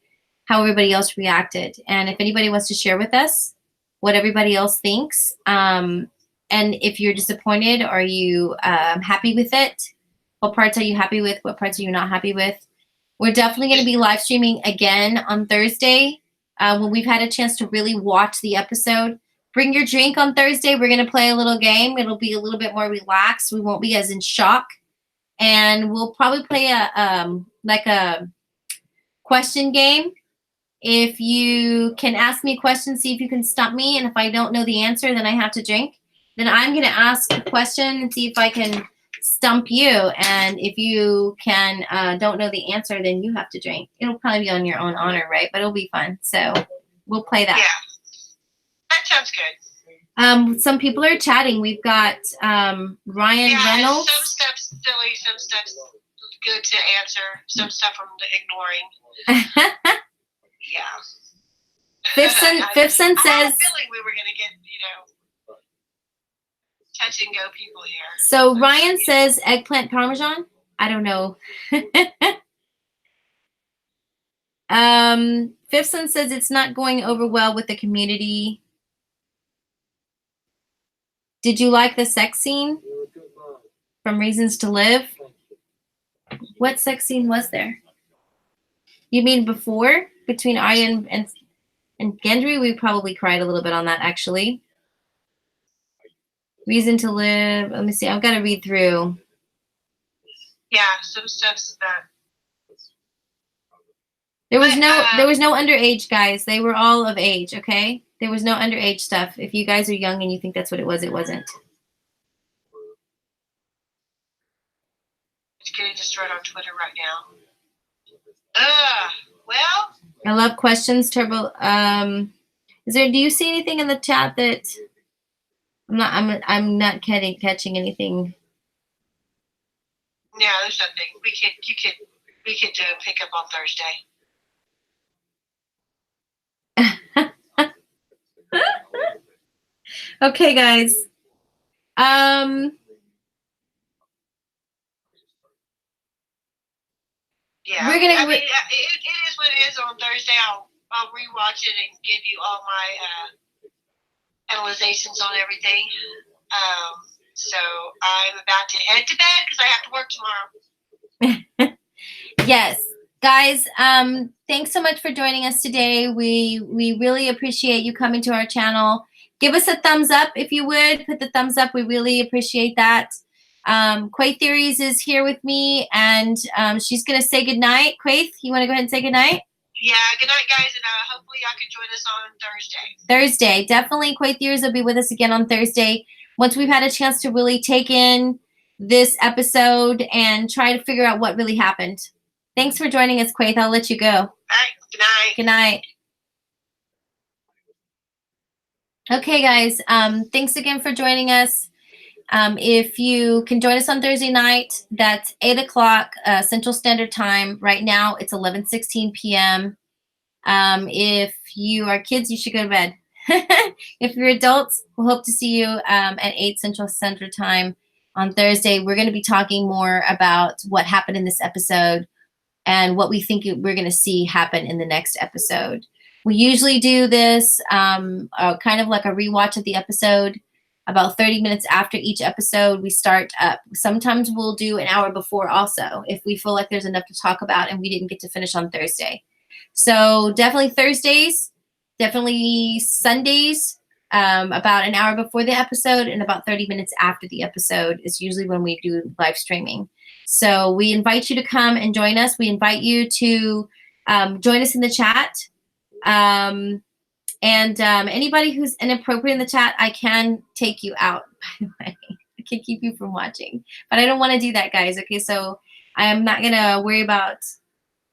how everybody else reacted. And if anybody wants to share with us what everybody else thinks, and if you're disappointed, are you happy with it? What parts are you happy with? What parts are you not happy with? We're definitely going to be live streaming again on Thursday when we've had a chance to really watch the episode. Bring your drink on Thursday. We're going to play a little game. It'll be a little bit more relaxed. We won't be as in shock and we'll probably play a question game. If you can ask me a question, see if you can stump me, and if I don't know the answer, then I have to drink. Then I'm going to ask a question and see if I can stump you, and if you don't know the answer, then you have to drink. It'll probably be on your own honor, right? But it'll be fun. So we'll play that. Yeah, that sounds good. Some people are chatting. We've got Ryan Reynolds. Some stuff's silly, some stuff's good to answer, some stuff I'm ignoring. Yeah. Fifson I had a says. feeling we were gonna get, touch and go people here. So Ryan says eggplant parmesan. I don't know. Fifson says it's not going over well with the community. Did you like the sex scene from Reasons to Live? What sex scene was there? You mean before, between Arya and Gendry? We probably cried a little bit on that, actually. Reason to Live. Let me see. I've got to read through. Yeah, some stuff's that. There was no underage, guys. They were all of age, okay? There was no underage stuff. If you guys are young and you think that's what it was, it wasn't. It's getting destroyed on Twitter right now. Well. I love questions, Turbo. Do you see anything in the chat that I'm not catching anything? Yeah, there's nothing. We could do a pickup on Thursday. Okay, guys. Yeah, we're gonna. it is what it is. On Thursday, I'll rewatch it and give you all my analyzations on everything. So I'm about to head to bed because I have to work tomorrow. Yes, guys. Thanks so much for joining us today. We really appreciate you coming to our channel. Give us a thumbs up if you would. Put the thumbs up. We really appreciate that. Quaithe Theories is here with me, and she's going to say goodnight. Quaithe, you want to go ahead and say goodnight? Yeah, good night, guys, and hopefully y'all can join us on Thursday. Thursday. Definitely Quaithe Theories will be with us again on Thursday once we've had a chance to really take in this episode and try to figure out what really happened. Thanks for joining us, Quaithe. I'll let you go. All right, good night. Good night. Okay, guys. Thanks again for joining us. If you can join us on Thursday night, that's 8 o'clock Central Standard Time. Right now, it's 11:16 p.m. If you are kids, you should go to bed. If you're adults, we'll hope to see you at 8 Central Standard Time on Thursday. We're going to be talking more about what happened in this episode and what we think we're going to see happen in the next episode. We usually do this kind of like a rewatch of the episode. About 30 minutes after each episode, we start up. Sometimes we'll do an hour before also if we feel like there's enough to talk about and we didn't get to finish on Thursday. So definitely Thursdays, definitely Sundays, about an hour before the episode and about 30 minutes after the episode is usually when we do live streaming. So we invite you to come and join us. We invite you to join us in the chat. And anybody who's inappropriate in the chat, I can take you out, by the way. I can keep you from watching. But I don't want to do that, guys. Okay, so I'm not going to worry about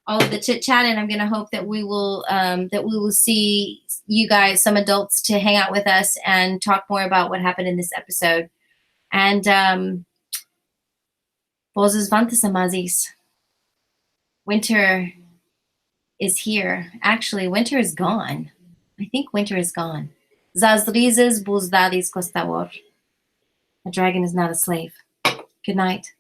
all of the chit-chat, and I'm going to hope that we will see you guys, some adults, to hang out with us and talk more about what happened in this episode. And Bozes vantas amazis. Winter is here. Actually, winter is gone. I think winter is gone. Zazrizes buzdadis costavor. A dragon is not a slave. Good night.